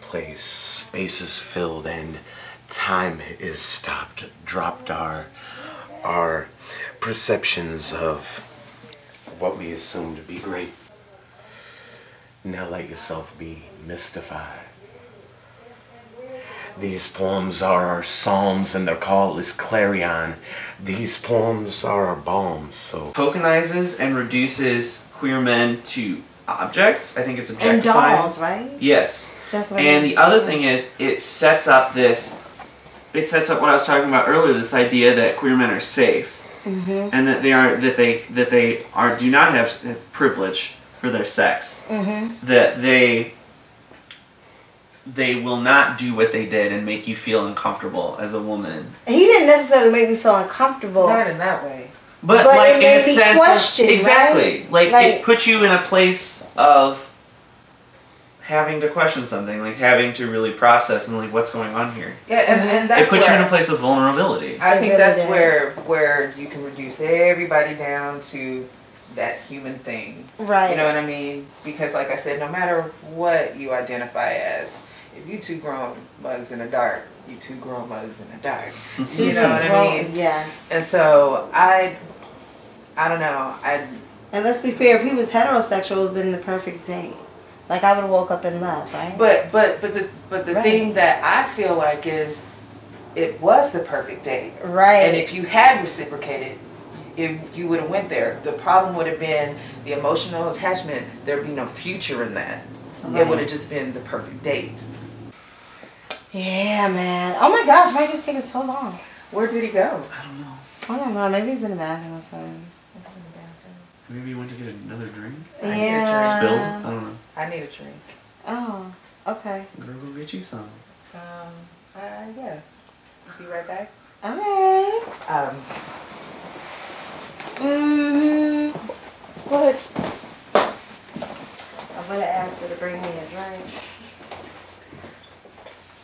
place. Space is filled and time is stopped. Dropped our perceptions of what we assume to be great. Now let yourself be mystified. These poems are our psalms and their call is clarion. These poems are our balms, so...
Tokenizes and reduces queer men to objects. I think it's objectifying.
And dolls, right?
Yes.
That's what
and the other thing is, it sets up what I was talking about earlier, this idea that queer men are safe. Mm-hmm. And that they do not have privilege for their sex. Mm-hmm. That they will not do what they did and make you feel uncomfortable as a woman.
He didn't necessarily make me feel uncomfortable.
Not in that way.
But like in a sense
question,
of, exactly.
Right?
Like it puts you in a place of having to question something, like having to really process and like what's going on here.
Yeah, and that's
it puts you in a place of vulnerability.
I think that's where you can reduce everybody down to that human thing.
Right.
You know what I mean? Because like I said, no matter what you identify as, if you two grown mugs in the dark, you two grown mugs in the dark. You know what I mean?
Yes.
And so I don't know.
And let's be fair, if he was heterosexual, it would have been the perfect date. Like I would have woke up in love, right?
But the thing that I feel like is, it was the perfect date.
Right.
And if you had reciprocated, if you would have went there, the problem would have been the emotional attachment. There'd be no future in that. Right. It would have just been the perfect date.
Yeah, man. Oh my gosh, why is this taking so long?
Where did he go?
I don't know.
I don't know. Maybe he's in the bathroom or something.
Maybe you went to get another drink?
Yeah.
Spilled? I don't know.
I need a drink.
Oh, okay.
Girl, go get you some.
Yeah. I'll be right back.
Okay.
What?
I would have asked her to bring me a drink.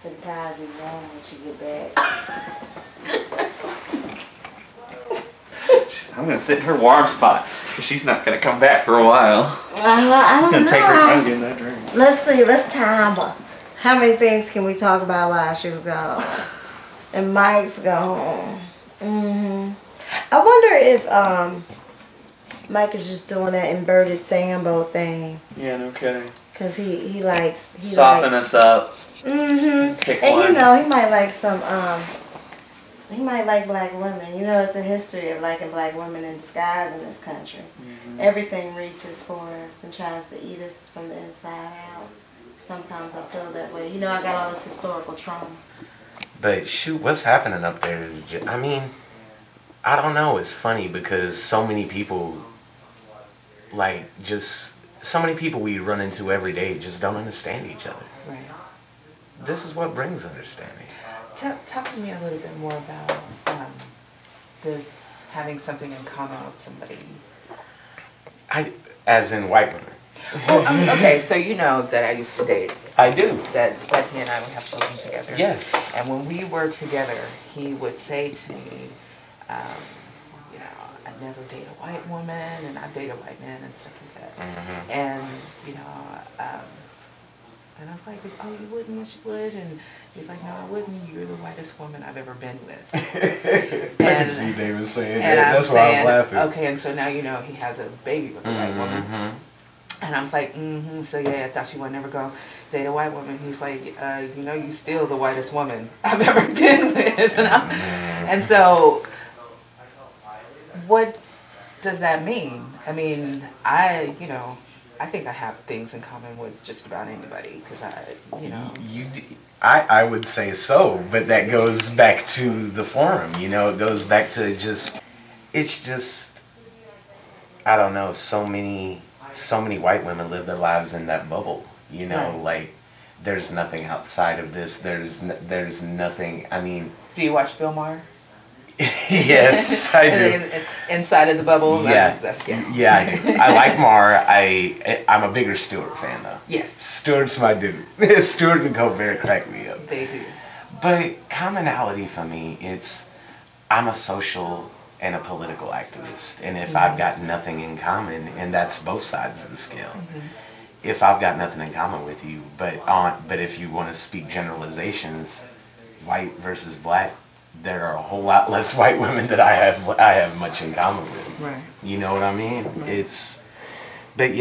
So the probably be wrong when she get back.
I'm going to sit in her warm spot. She's not going to come back for a while.
She's
going to take her time getting that drink.
Let's see. Let's time her. How many things can we talk about while she's gone? And Mike's gone. I wonder if Mike is just doing that inverted Sambo thing.
Yeah, no kidding.
Cause he likes
soften us up. Pick
and
one.
you know he might like some he might like black women. You know, it's a history of liking black women in disguise in this country. Everything reaches for us and tries to eat us from the inside out. Sometimes I feel that way. You know, I got all this historical trauma.
But shoot, what's happening up there is I mean, I don't know. It's funny because so many people, so many people we run into every day just don't understand each other.
Right.
This is what brings understanding.
Talk to me a little bit more about this having something in common with somebody.
As in white women.
Well, okay, so you know that I used to date.
I do.
That he and I would have children together.
Yes.
And when we were together, he would say to me, you know, I never date a white woman, and I date a white man and stuff like that. And you know, and I was like, oh, you wouldn't? Yes, you would. And he's like, no, I wouldn't. You're the whitest woman I've ever been with.
I can see David saying that. That's
saying,
why I'm laughing.
Okay, and so now you know he has a baby with a white woman. And I was like, so yeah, I thought you would never go date a white woman. He's like, you know, you still the whitest woman I've ever been with. And so, what does that mean? I mean, I think I have things in common with just about anybody because
I would say so, but that goes back to the forum. You know, it goes back to I don't know, so many white women live their lives in that bubble, you know, like there's nothing outside of this. There's nothing. I mean,
do you watch Bill Maher?
Yes, I do.
Inside of the bubble.
Yeah, yeah. I like Maher. I'm a bigger Stewart fan though.
Yes,
Stewart's my dude. Stewart and Kohfeld crack me up.
They do.
But commonality for me, I'm a social and a political activist, and if I've got nothing in common, and that's both sides of the scale. If I've got nothing in common with you, but if you want to speak generalizations, white versus black, there are a whole lot less white women that I have much in common with.
Right.
You know what I mean? Right. But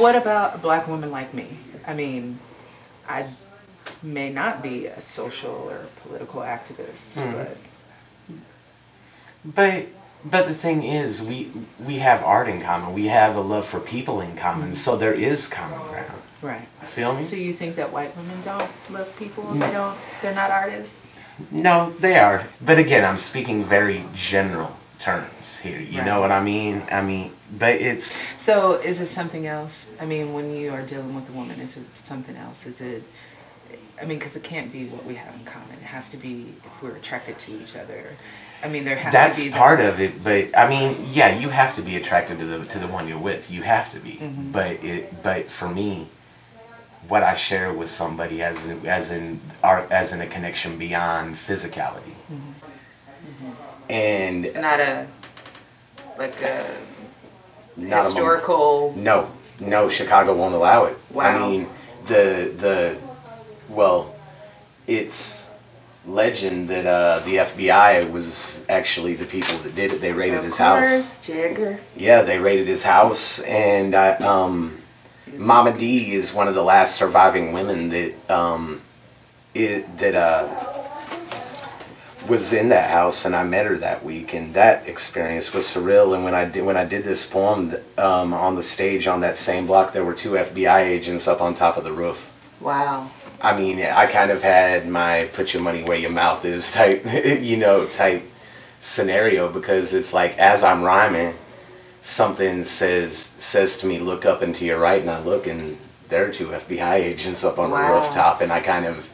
what
about a black woman like me? I mean, I may not be a social or political activist,
but the thing is, we have art in common. We have a love for people in common, so there is common ground.
Right.
Feel me?
So you think that white women don't love people? They're not artists?
No, they are. But again, I'm speaking very general terms here. You know what I mean? But it's...
So is it something else? I mean, when you are dealing with a woman, is it something else? Is it... I mean, because it can't be what we have in common. It has to be if we're attracted to each other. I mean, there has to be...
That's part of it, but I mean, yeah, you have to be attracted to the one you're with. You have to be. But for me, what I share with somebody as in a connection beyond physicality. And
it's not a historical...
No, Chicago won't allow it.
Wow.
I mean, it's legend that the FBI was actually the people that did it. They raided his house.
Jagger.
Yeah, they raided his house, and Mama D is one of the last surviving women that was in that house, and I met her that week, and that experience was surreal. And when I did this poem on the stage on that same block, there were 2 FBI agents up on top of the roof.
Wow.
I mean, I kind of had my put your money where your mouth is type scenario, because it's like, as I'm rhyming, something says to me, look up and to your right, and I look, and there are 2 FBI agents up on the rooftop, and I kind of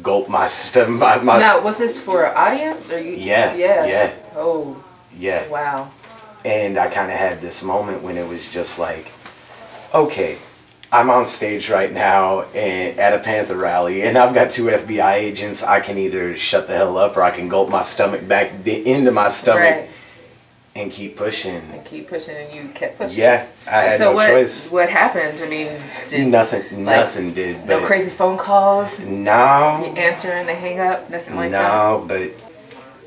gulp my stuff.
Now, was this for an audience, or you?
Yeah.
Oh.
Yeah.
Wow.
And I kind of had this moment when it was just like, okay, I'm on stage right now at a Panther rally, and I've got 2 FBI agents. I can either shut the hell up, or I can gulp my stomach back into my stomach and keep pushing.
And you kept pushing.
Yeah, I had no choice.
So what happened? I mean,
nothing did.
No crazy phone calls?
No.
You answer and they hang up? Nothing like that?
No, but...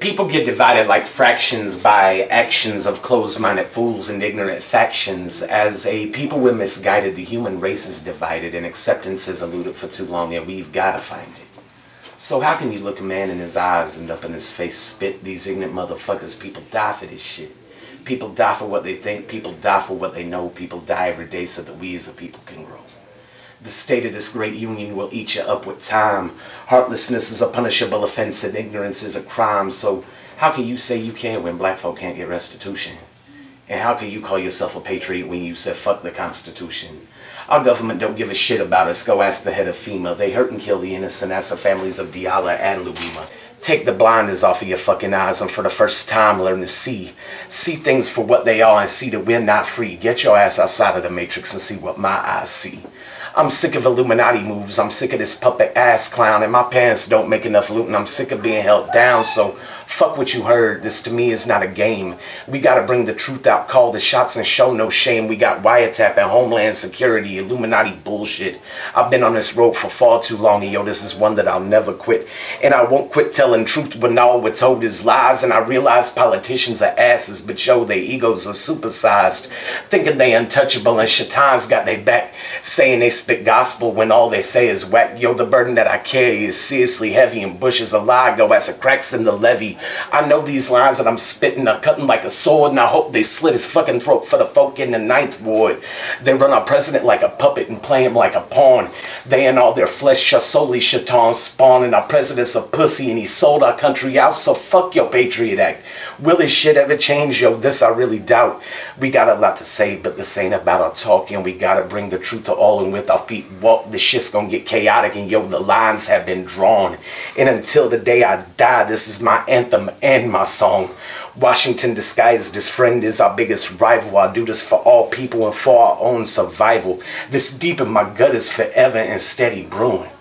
people get divided like fractions by actions of closed-minded fools and ignorant factions. As a people, we're misguided. The human race is divided, and acceptance is eluded for too long, and we've got to find it. So how can you look a man in his eyes and up in his face spit? These ignorant motherfuckers, people die for this shit. People die for what they think. People die for what they know. People die every day so that we as a people can grow. The state of this great union will eat you up with time. Heartlessness is a punishable offense, and ignorance is a crime. So how can you say you can when black folk can't get restitution? And how can you call yourself a patriot when you said fuck the Constitution? Our government don't give a shit about us. Go ask the head of FEMA. They hurt and kill the innocent. That's the families of Diala and Louima. Take the blinders off of your fucking eyes, and for the first time learn to see. See things for what they are, and see that we're not free. Get your ass outside of the matrix and see what my eyes see. I'm sick of Illuminati moves. I'm sick of this puppet ass clown, and my parents don't make enough loot, and I'm sick of being held down. So fuck what you heard. This to me is not a game. We gotta bring the truth out, call the shots, and show no shame. We got wiretap and Homeland Security, Illuminati bullshit. I've been on this road for far too long, and yo, this is one that I'll never quit. And I won't quit telling truth when all we're told is lies. And I realize politicians are asses, but yo, their egos are supersized, thinking they untouchable, and Shaitan's got their back, saying they spit gospel when all they say is whack. Yo, the burden that I carry is seriously heavy, and Bush is a lie. Go as the cracks in the levee.
pussy. I know these lines that I'm spitting are cutting like a sword, and I hope they slit his fucking throat for the folk in the 9th ward. They run our president like a puppet and play him like a pawn. They and all their flesh shall solely Shaitan spawn, and our president's a pussy and he sold our country out, so fuck your Patriot Act. Will this shit ever change? Yo, this I really doubt. We got a lot to say, but this ain't about our talk, and we gotta bring the truth to all, and with our feet walk, the shit's gonna get chaotic, and yo, the lines have been drawn. And until the day I die, this is my anthem and my song. Washington disguised as friend is our biggest rival. I do this for all people and for our own survival. This deep in my gut is forever and steady brewing.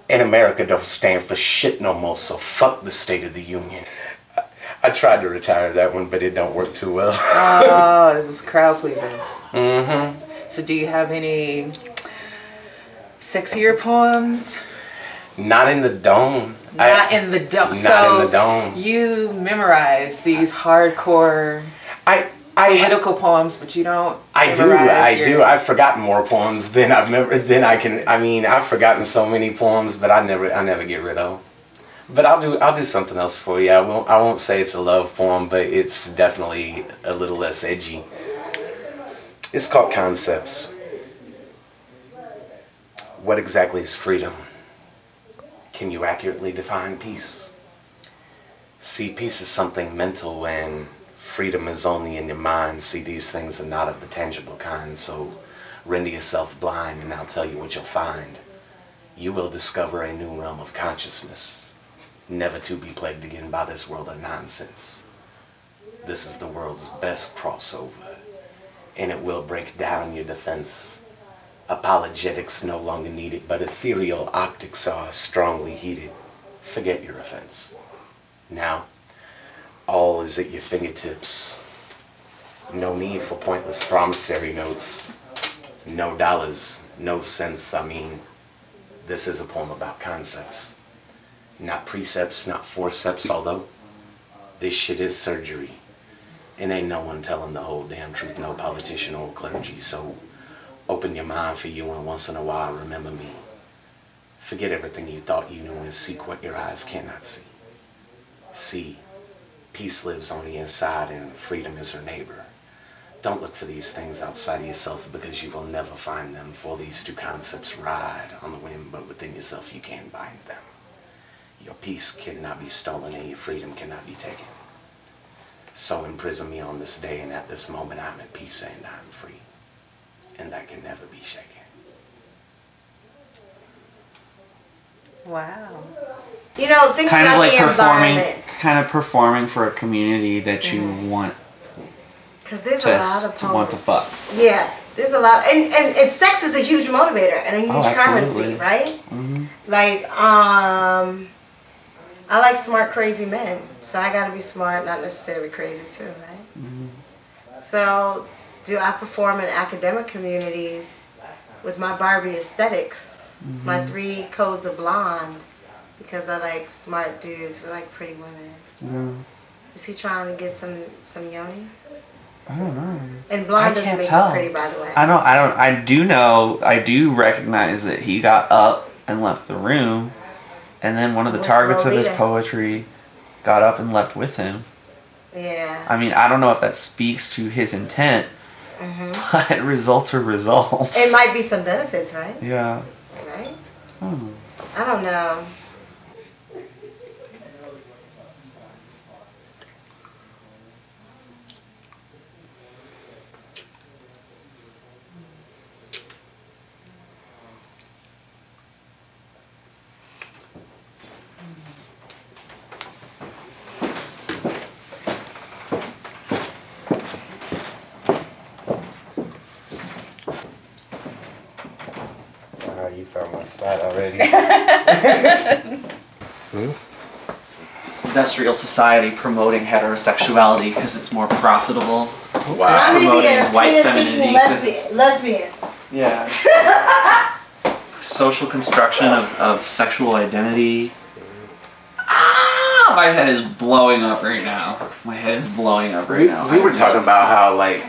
And America don't stand for shit no more, so fuck the State of the Union. I tried to retire that one, but it don't work too well.
Oh, this is crowd pleasing.
Mm-hmm.
So do you have any sexier poems?
Not in the dome.
Not in the dome.
Not in the dome.
You memorize these hardcore political poems, but you don't.
I do. I've forgotten more poems than I can. I mean, I've forgotten so many poems, but I never get rid of. But I'll do something else for you. I won't say it's a love poem, but it's definitely a little less edgy. It's called Concepts. What exactly is freedom? Can you accurately define peace? See, peace is something mental, and freedom is only in your mind. See, these things are not of the tangible kind, so render yourself blind, and I'll tell you what you'll find. You will discover a new realm of consciousness, never to be plagued again by this world of nonsense. This is the world's best crossover, and it will break down your defense. Apologetics no longer needed, but ethereal optics are strongly heated. Forget your offense. Now, all is at your fingertips. No need for pointless promissory notes. No dollars, no cents. I mean, this is a poem about concepts. Not precepts, not forceps, although this shit is surgery. And ain't no one telling the whole damn truth, no politician or clergy, so open your mind for you, and once in a while remember me. Forget everything you thought you knew and seek what your eyes cannot see. See, peace lives on the inside and freedom is her neighbor. Don't look for these things outside of yourself, because you will never find them, for these two concepts ride on the wind, but within yourself you can bind them. Your peace cannot be stolen and your freedom cannot be taken. So imprison me on this day, and at this moment I'm at peace and I'm free. And that can never be shaken.
Wow.
You know, think about the environment.
Kind of performing for a community that you want.
Because there's a lot of poems.
Want to fuck.
Yeah, there's a lot, and sex is a huge motivator and a huge currency, right?
Mm-hmm.
Like, I like smart, crazy men, so I gotta be smart, not necessarily crazy too, right?
Mm-hmm.
So, do I perform in academic communities with my Barbie aesthetics, my 3 codes of blonde, because I like smart dudes, I like pretty women. Is he trying to get some yoni?
I don't know.
And blonde doesn't make me pretty, by the way.
I do recognize that he got up and left the room, and then one of the targets of his poetry got up and left with him.
Yeah.
I mean, I don't know if that speaks to his intent, but results are results.
It might be some benefits, right?
Yeah.
Right? I don't know.
You found my spot already.
Industrial society promoting heterosexuality because it's more profitable.
Wow.
Promoting white femininity.
Lesbian.
Yeah. Social construction of sexual identity. My head is blowing up right now. My head is blowing up right now.
We were talking about how, like,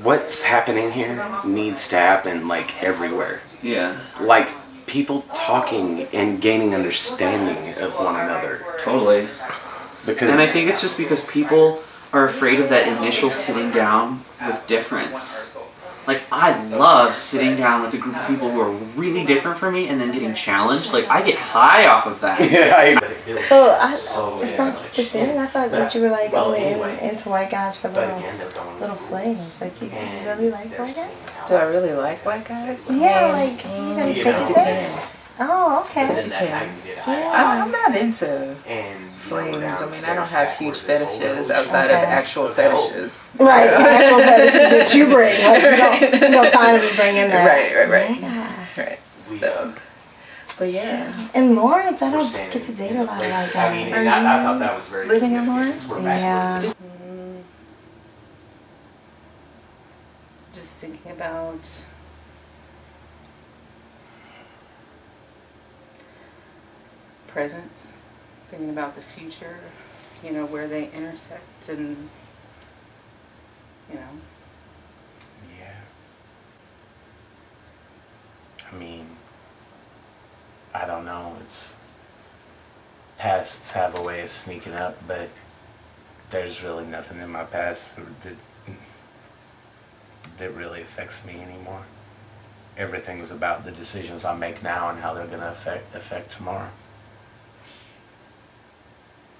what's happening here needs to happen, like, everywhere.
Yeah.
Like, people talking and gaining understanding of one another.
Totally.
Because,
and I think it's just because people are afraid of that initial sitting down with difference. Like, I love sitting down with a group of people who are really different from me and then getting challenged. Like, I get high off of that.
So it's not just a thing. I thought that you were like into white guys for little flames. Like, you really like white guys?
Do I really like white guys?
Yeah, like, you gotta take it there. Oh, okay.
It depends. I'm not into flings. I mean, I don't have huge fetishes outside of actual fetishes.
Right, actual fetishes that you bring. Like, you don't kind of be bringing that.
Right.
Yeah.
Right. So, but yeah.
In Lawrence, I don't get to date a lot of white guys.
I mean, and I thought that was very
living in Lawrence?
Yeah.
Just thinking about present, thinking about the future, you know, where they intersect and, you know.
Yeah. I mean, I don't know, it's, pasts have a way of sneaking up, but there's really nothing in my past that really affects me anymore. Everything's about the decisions I make now and how they're going to affect tomorrow.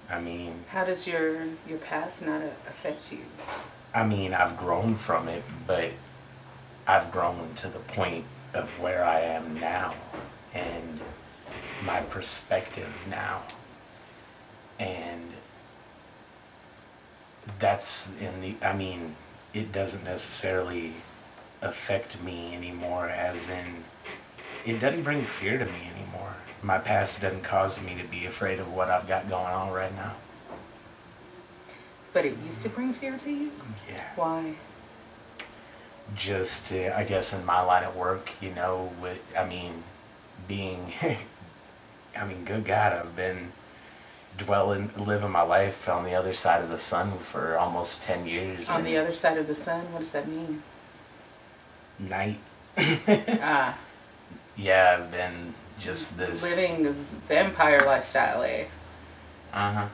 I mean...
How does your past not affect you?
I mean, I've grown from it, but I've grown to the point of where I am now and my perspective now. And that's in the... I mean, it doesn't necessarily affect me anymore, as in, it doesn't bring fear to me anymore. My past doesn't cause me to be afraid of what I've got going on right now.
But it used to bring fear to you?
Yeah.
Why?
Just, I guess in my line of work, you know, I mean, being, I mean, good God, I've been living my life on the other side of the sun for almost 10 years.
On the other side of the sun? What does that mean?
Night.
Ah.
Yeah, I've been just this...
Living a vampire lifestyle, eh?
Uh-huh.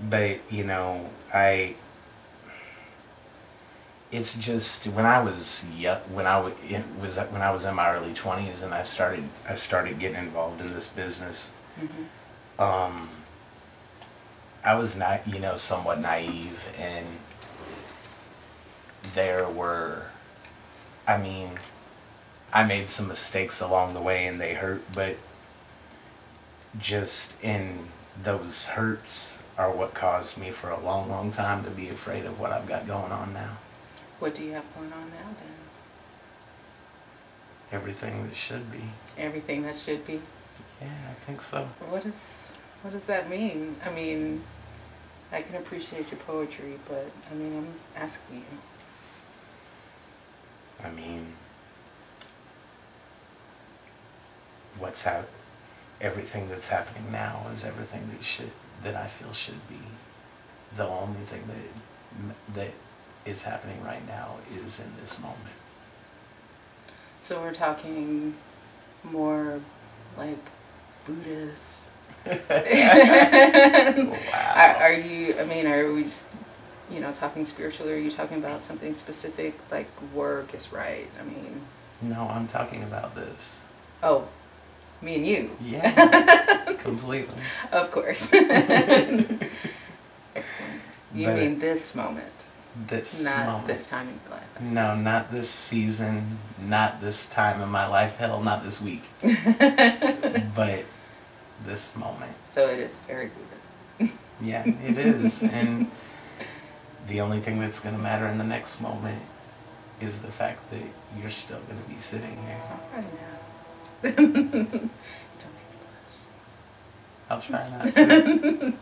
But, you know, it's just, when I was young, when I was in my early 20s and I started getting involved in this business, I was not, you know, somewhat naive, and there were, I mean, I made some mistakes along the way and they hurt, but just in those hurts are what caused me for a long, long time to be afraid of what I've got going on now.
What do you have going on now then?
Everything that should be.
Everything that should be?
Yeah, I think so.
What does that mean? I mean, I can appreciate your poetry, but I mean, I'm asking you.
I mean, everything that's happening now is everything that I feel should be. The only thing that is happening right now is in this moment.
So we're talking more like Buddhist.
Wow.
Are you, I mean, are we just, you know, talking spiritually? Or are you talking about something specific, like work is right? I mean...
No, I'm talking about this.
Oh, me and you?
Yeah, completely.
Of course. Excellent. You mean this moment?
This
not
moment.
This time in your life.
No, not this season, not this time in my life, hell, not this week. But this moment.
So it is very Buddhist.
Yeah, it is. And the only thing that's going to matter in the next moment is the fact that you're still going to be sitting here.
I know. Don't make me blush.
I'll try not to.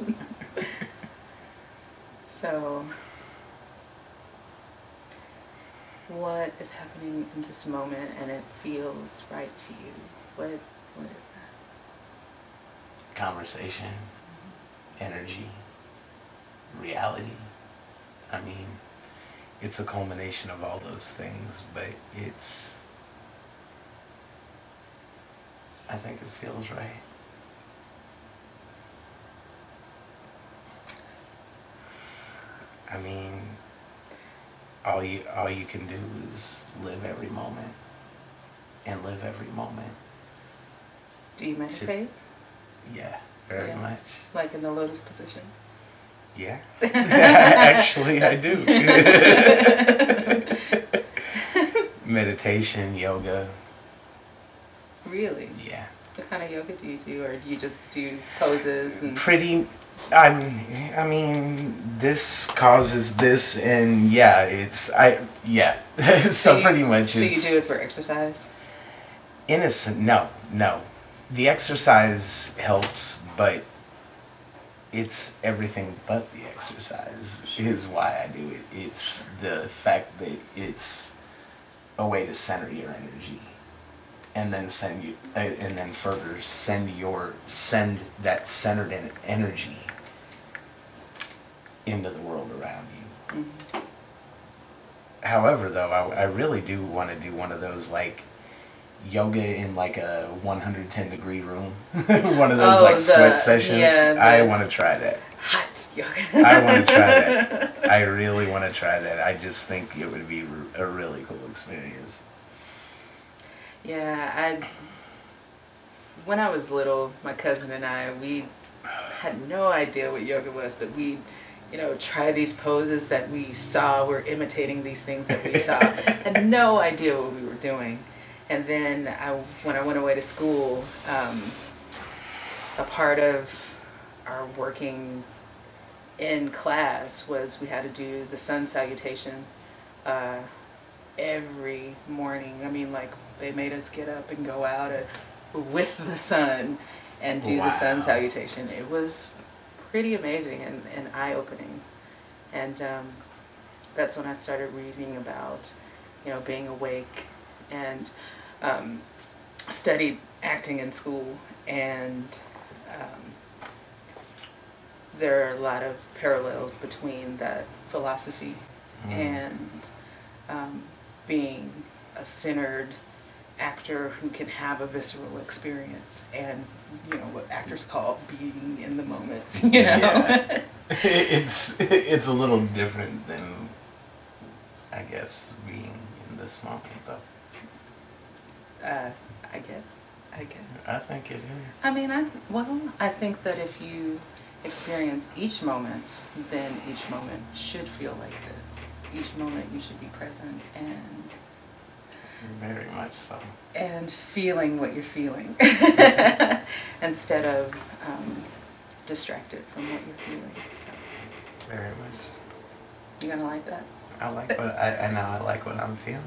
So, what is happening in this moment and it feels right to you? What is that?
Conversation, energy, reality. I mean, it's a culmination of all those things, but I think it feels right. I mean, all you can do is live every moment, and live every moment.
Do you meditate?
Yeah, very much.
Like in the lotus position?
Yeah. Actually, I do. Meditation, yoga.
Really?
Yeah.
What kind of yoga do you do, or do you just do poses and?
I mean, this causes this, and yeah, so pretty much.
So you do it for exercise?
Innocent? No. The exercise helps, but it's everything but the exercise is why I do it. It's the fact that it's a way to center your energy, and then further send that centered energy into the world around you. Mm-hmm. However, though, I really do want to do one of those like yoga in like a 110-degree room, one of those sweat sessions. Yeah, I want to try that.
Hot yoga.
I want to try that. I really want to try that. I just think it would be a really cool experience.
Yeah, when I was little, my cousin and I, we had no idea what yoga was, but we, try these poses that we saw. We're imitating these things that we saw. Had no idea what we were doing. And then when I went away to school, a part of our working in class was we had to do the sun salutation every morning. I mean, like, they made us get up and go out with the sun and do the sun salutation. It was pretty amazing and eye-opening. And that's when I started reading about, being awake, and studied acting in school, and there are a lot of parallels between that philosophy and being a centered actor who can have a visceral experience, and what actors call being in the moment.
Yeah. It's a little different than, I guess, being in this moment, though.
I guess.
I think it is.
I mean, I think that if you experience each moment, then each moment should feel like this. Each moment you should be present and...
Very much so.
And feeling what you're feeling. Instead of distracted from what you're feeling. So.
Very much.
You gonna like that?
I like what I know. I like what I'm feeling.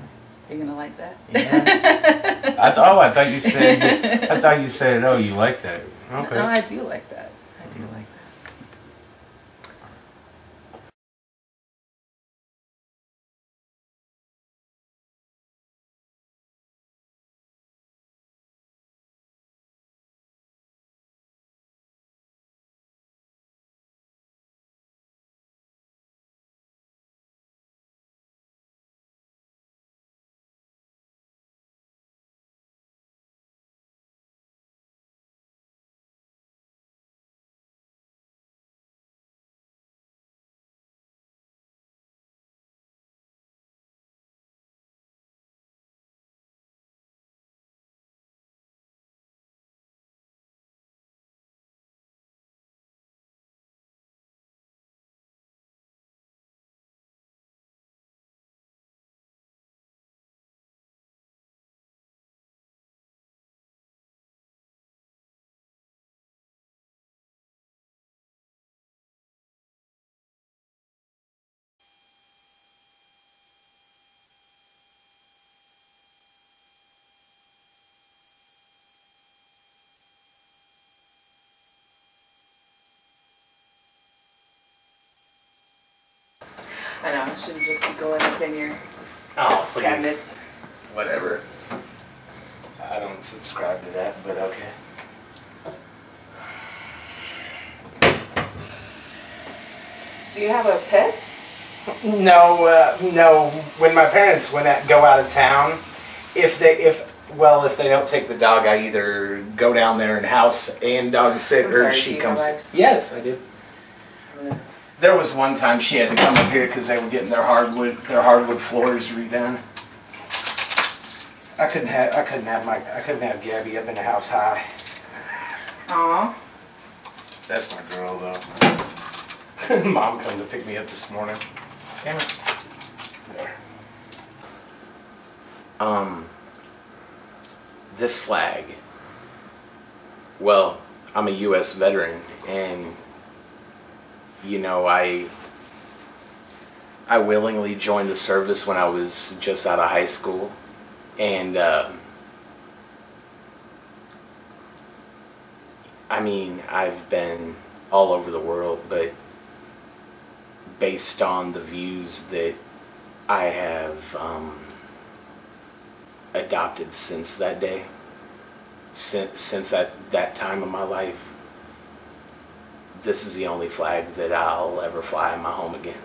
You're gonna like that?
Yeah. I thought you said. Oh, you like that? Okay.
No, I do like that. I do like that. I know, I shouldn't just be going up in your cabinets.
Whatever. I don't subscribe to that, but okay.
Do you have a pet?
No. When my parents go out of town, if they don't take the dog, I either go down there and house and dog sit, or she comes. Yes, I did. There was one time she had to come up here because they were getting their hardwood floors redone. I couldn't have Gabby up in the house high.
Aw.
That's my girl though. Mom come to pick me up this morning. Damn it. There. This flag. Well, I'm a U.S. veteran, and you know, I willingly joined the service when I was just out of high school, and I mean, I've been all over the world, but based on the views that I have adopted since that day, since that time of my life, this is the only flag that I'll ever fly in my home again.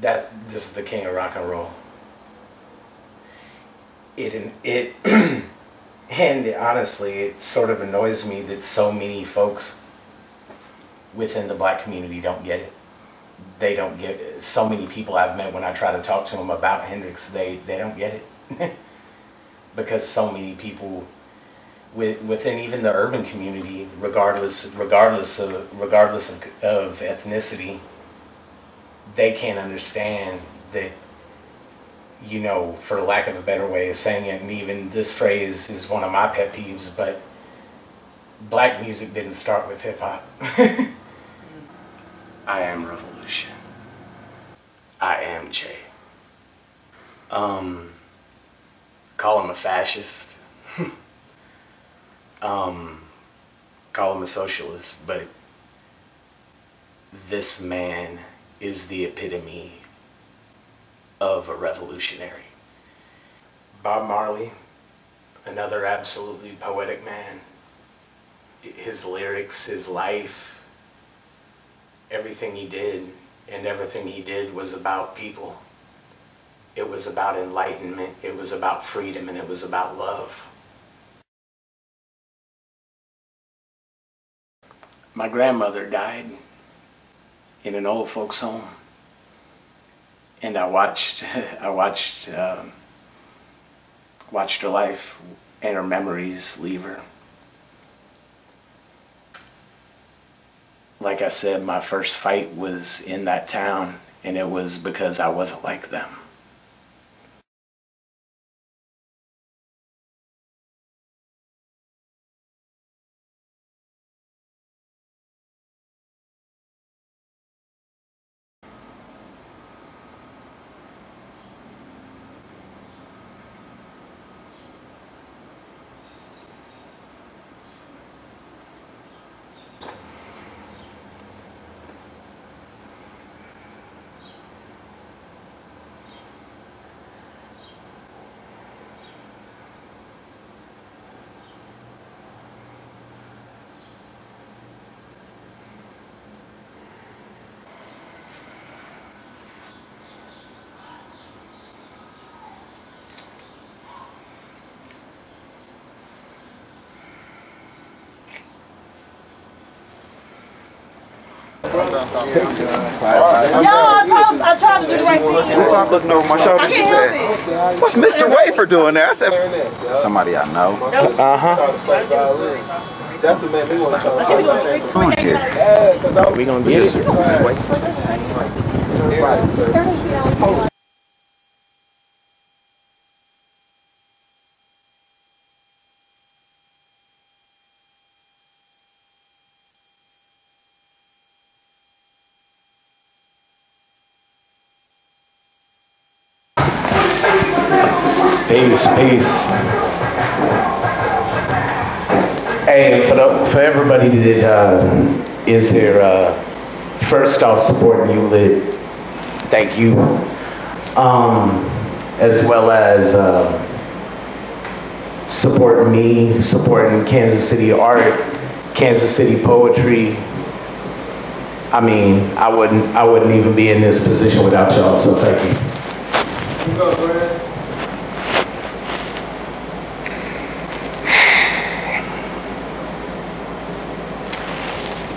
This is the king of rock and roll. And honestly, it sort of annoys me that so many folks within the black community don't get it. They don't get it. So many people I've met, when I try to talk to them about Hendrix, they don't get it. Because so many people within even the urban community, regardless of ethnicity, they can't understand that, you know, for lack of a better way of saying it, and even this phrase is one of my pet peeves, but black music didn't start with hip-hop. I am revolution. I am Che. Call him a fascist. Call him a socialist, but this man is the epitome of a revolutionary. Bob Marley, another absolutely poetic man. His lyrics, his life, everything he did, and everything he did was about people. It was about enlightenment, it was about freedom, and it was about love. My grandmother died in an old folks' home, and I watched her life and her memories leave her. Like I said, my first fight was in that town, and it was because I wasn't like them.
I tried to do the right thing.
I'm looking over my shoulder. She said, "What's Mr. Wafer doing there?" I said, "Somebody I know."
That's what made me want to
What's here?
We gonna get it. Peace. Hey, for everybody that is here, first off, supporting you, Lit, thank you. As well as supporting me, supporting Kansas City art, Kansas City poetry.
I mean, I wouldn't even be in this position without y'all, so thank you.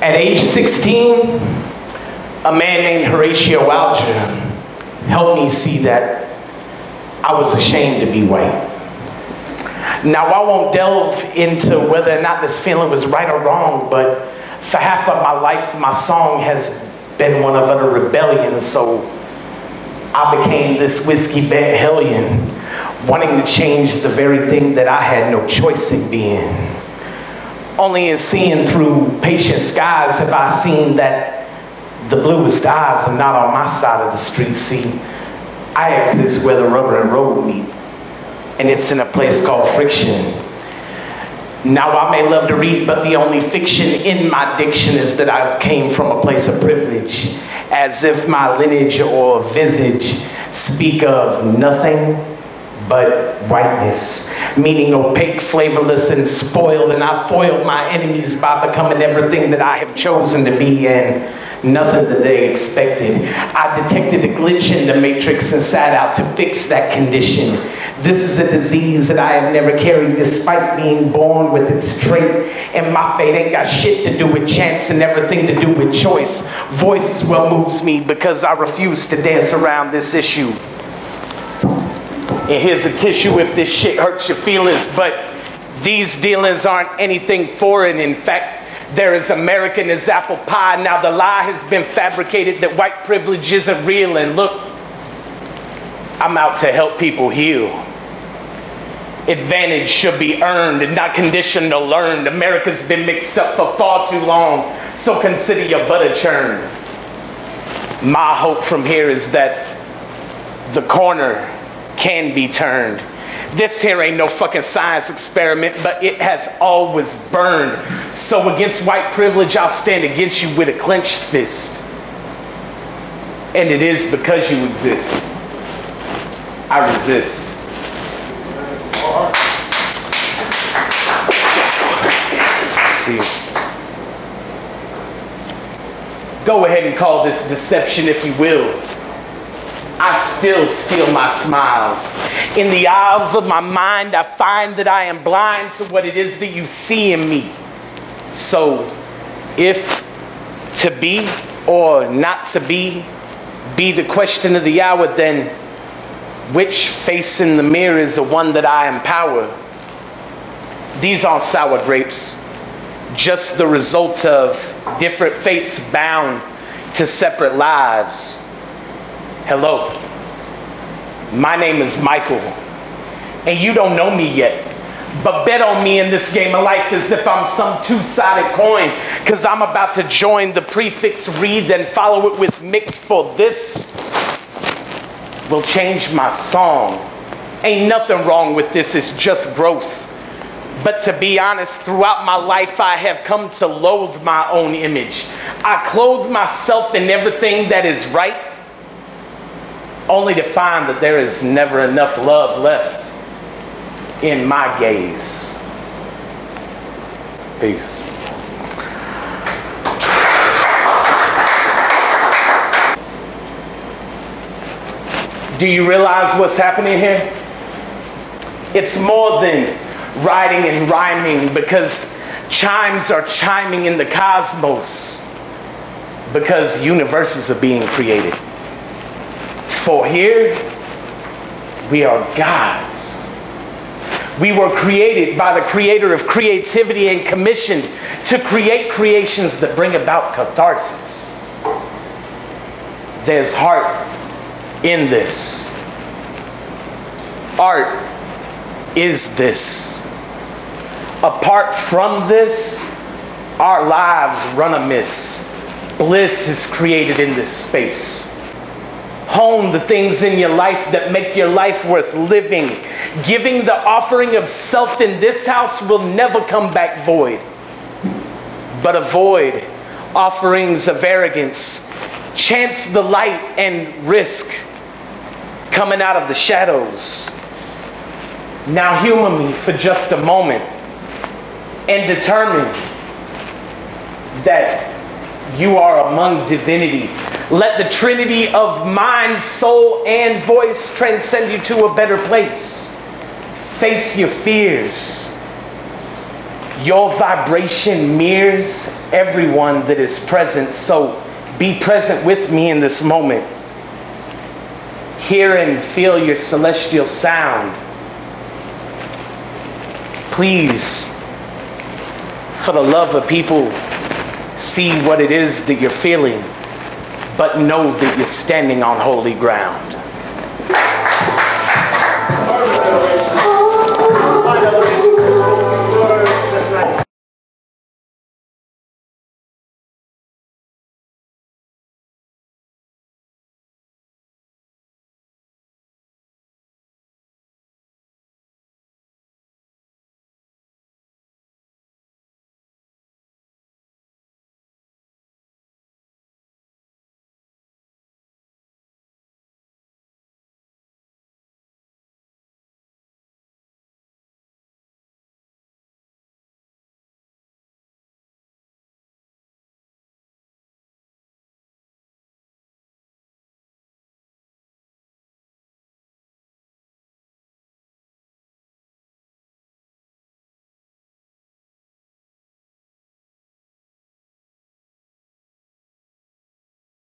At age 16, a man named Horatio Alger helped me see that I was ashamed to be white. Now, I won't delve into whether or not this feeling was right or wrong, but for half of my life, my song has been one of utter rebellion, so I became this whiskey-bent hellion, wanting to change the very thing that I had no choice in being. Only in seeing through patient skies have I seen that the bluest eyes are not on my side of the street. See, I exist where the rubber and road meet, and it's in a place called friction. Now I may love to read, but the only fiction in my diction is that I came from a place of privilege, as if my lineage or visage speak of nothing but whiteness, meaning opaque, flavorless, and spoiled, and I foiled my enemies by becoming everything that I have chosen to be, and nothing that they expected. I detected a glitch in the matrix and sat out to fix that condition. This is a disease that I have never carried despite being born with its trait. And my fate ain't got shit to do with chance and everything to do with choice. Voice is what moves me because I refuse to dance around this issue. And here's a tissue if this shit hurts your feelings, but these dealings aren't anything foreign. In fact, they're as American as apple pie. Now the lie has been fabricated that white privilege isn't real, and look, I'm out to help people heal. Advantage should be earned and not conditioned or learned. America's been mixed up for far too long, so consider your butter churned. My hope from here is that the corner can be turned. This here ain't no fucking science experiment, but it has always burned. So against white privilege, I'll stand against you with a clenched fist. And it is because you exist. I resist. See. Go ahead and call this deception if you will. I still steal my smiles. In the aisles of my mind, I find that I am blind to what it is that you see in me. So, if to be or not to be the question of the hour, then which face in the mirror is the one that I empower? These aren't sour grapes, just the result of different fates bound to separate lives. Hello, my name is Michael, and you don't know me yet, but bet on me in this game of life as if I'm some two-sided coin, because I'm about to join the prefix read and follow it with mix, for this will change my song. Ain't nothing wrong with this, it's just growth. But to be honest, throughout my life, I have come to loathe my own image. I clothe myself in everything that is right, only to find that there is never enough love left in my gaze. Peace. Do you realize what's happening here? It's more than writing and rhyming, because chimes are chiming in the cosmos, because universes are being created. For here, we are gods. We were created by the creator of creativity and commissioned to create creations that bring about catharsis. There's heart in this. Art is this. Apart from this, our lives run amiss. Bliss is created in this space. Hone the things in your life that make your life worth living. Giving the offering of self in this house will never come back void. But avoid offerings of arrogance. Chance the light and risk coming out of the shadows. Now humor me for just a moment and determine that You are among divinity. Let the trinity of mind, soul, and voice transcend you to a better place. Face your fears. Your vibration mirrors everyone that is present, so be present with me in this moment. Hear and feel your celestial sound. Please, for the love of people, see what it is that you're feeling, but know that you're standing on holy ground. That's nice.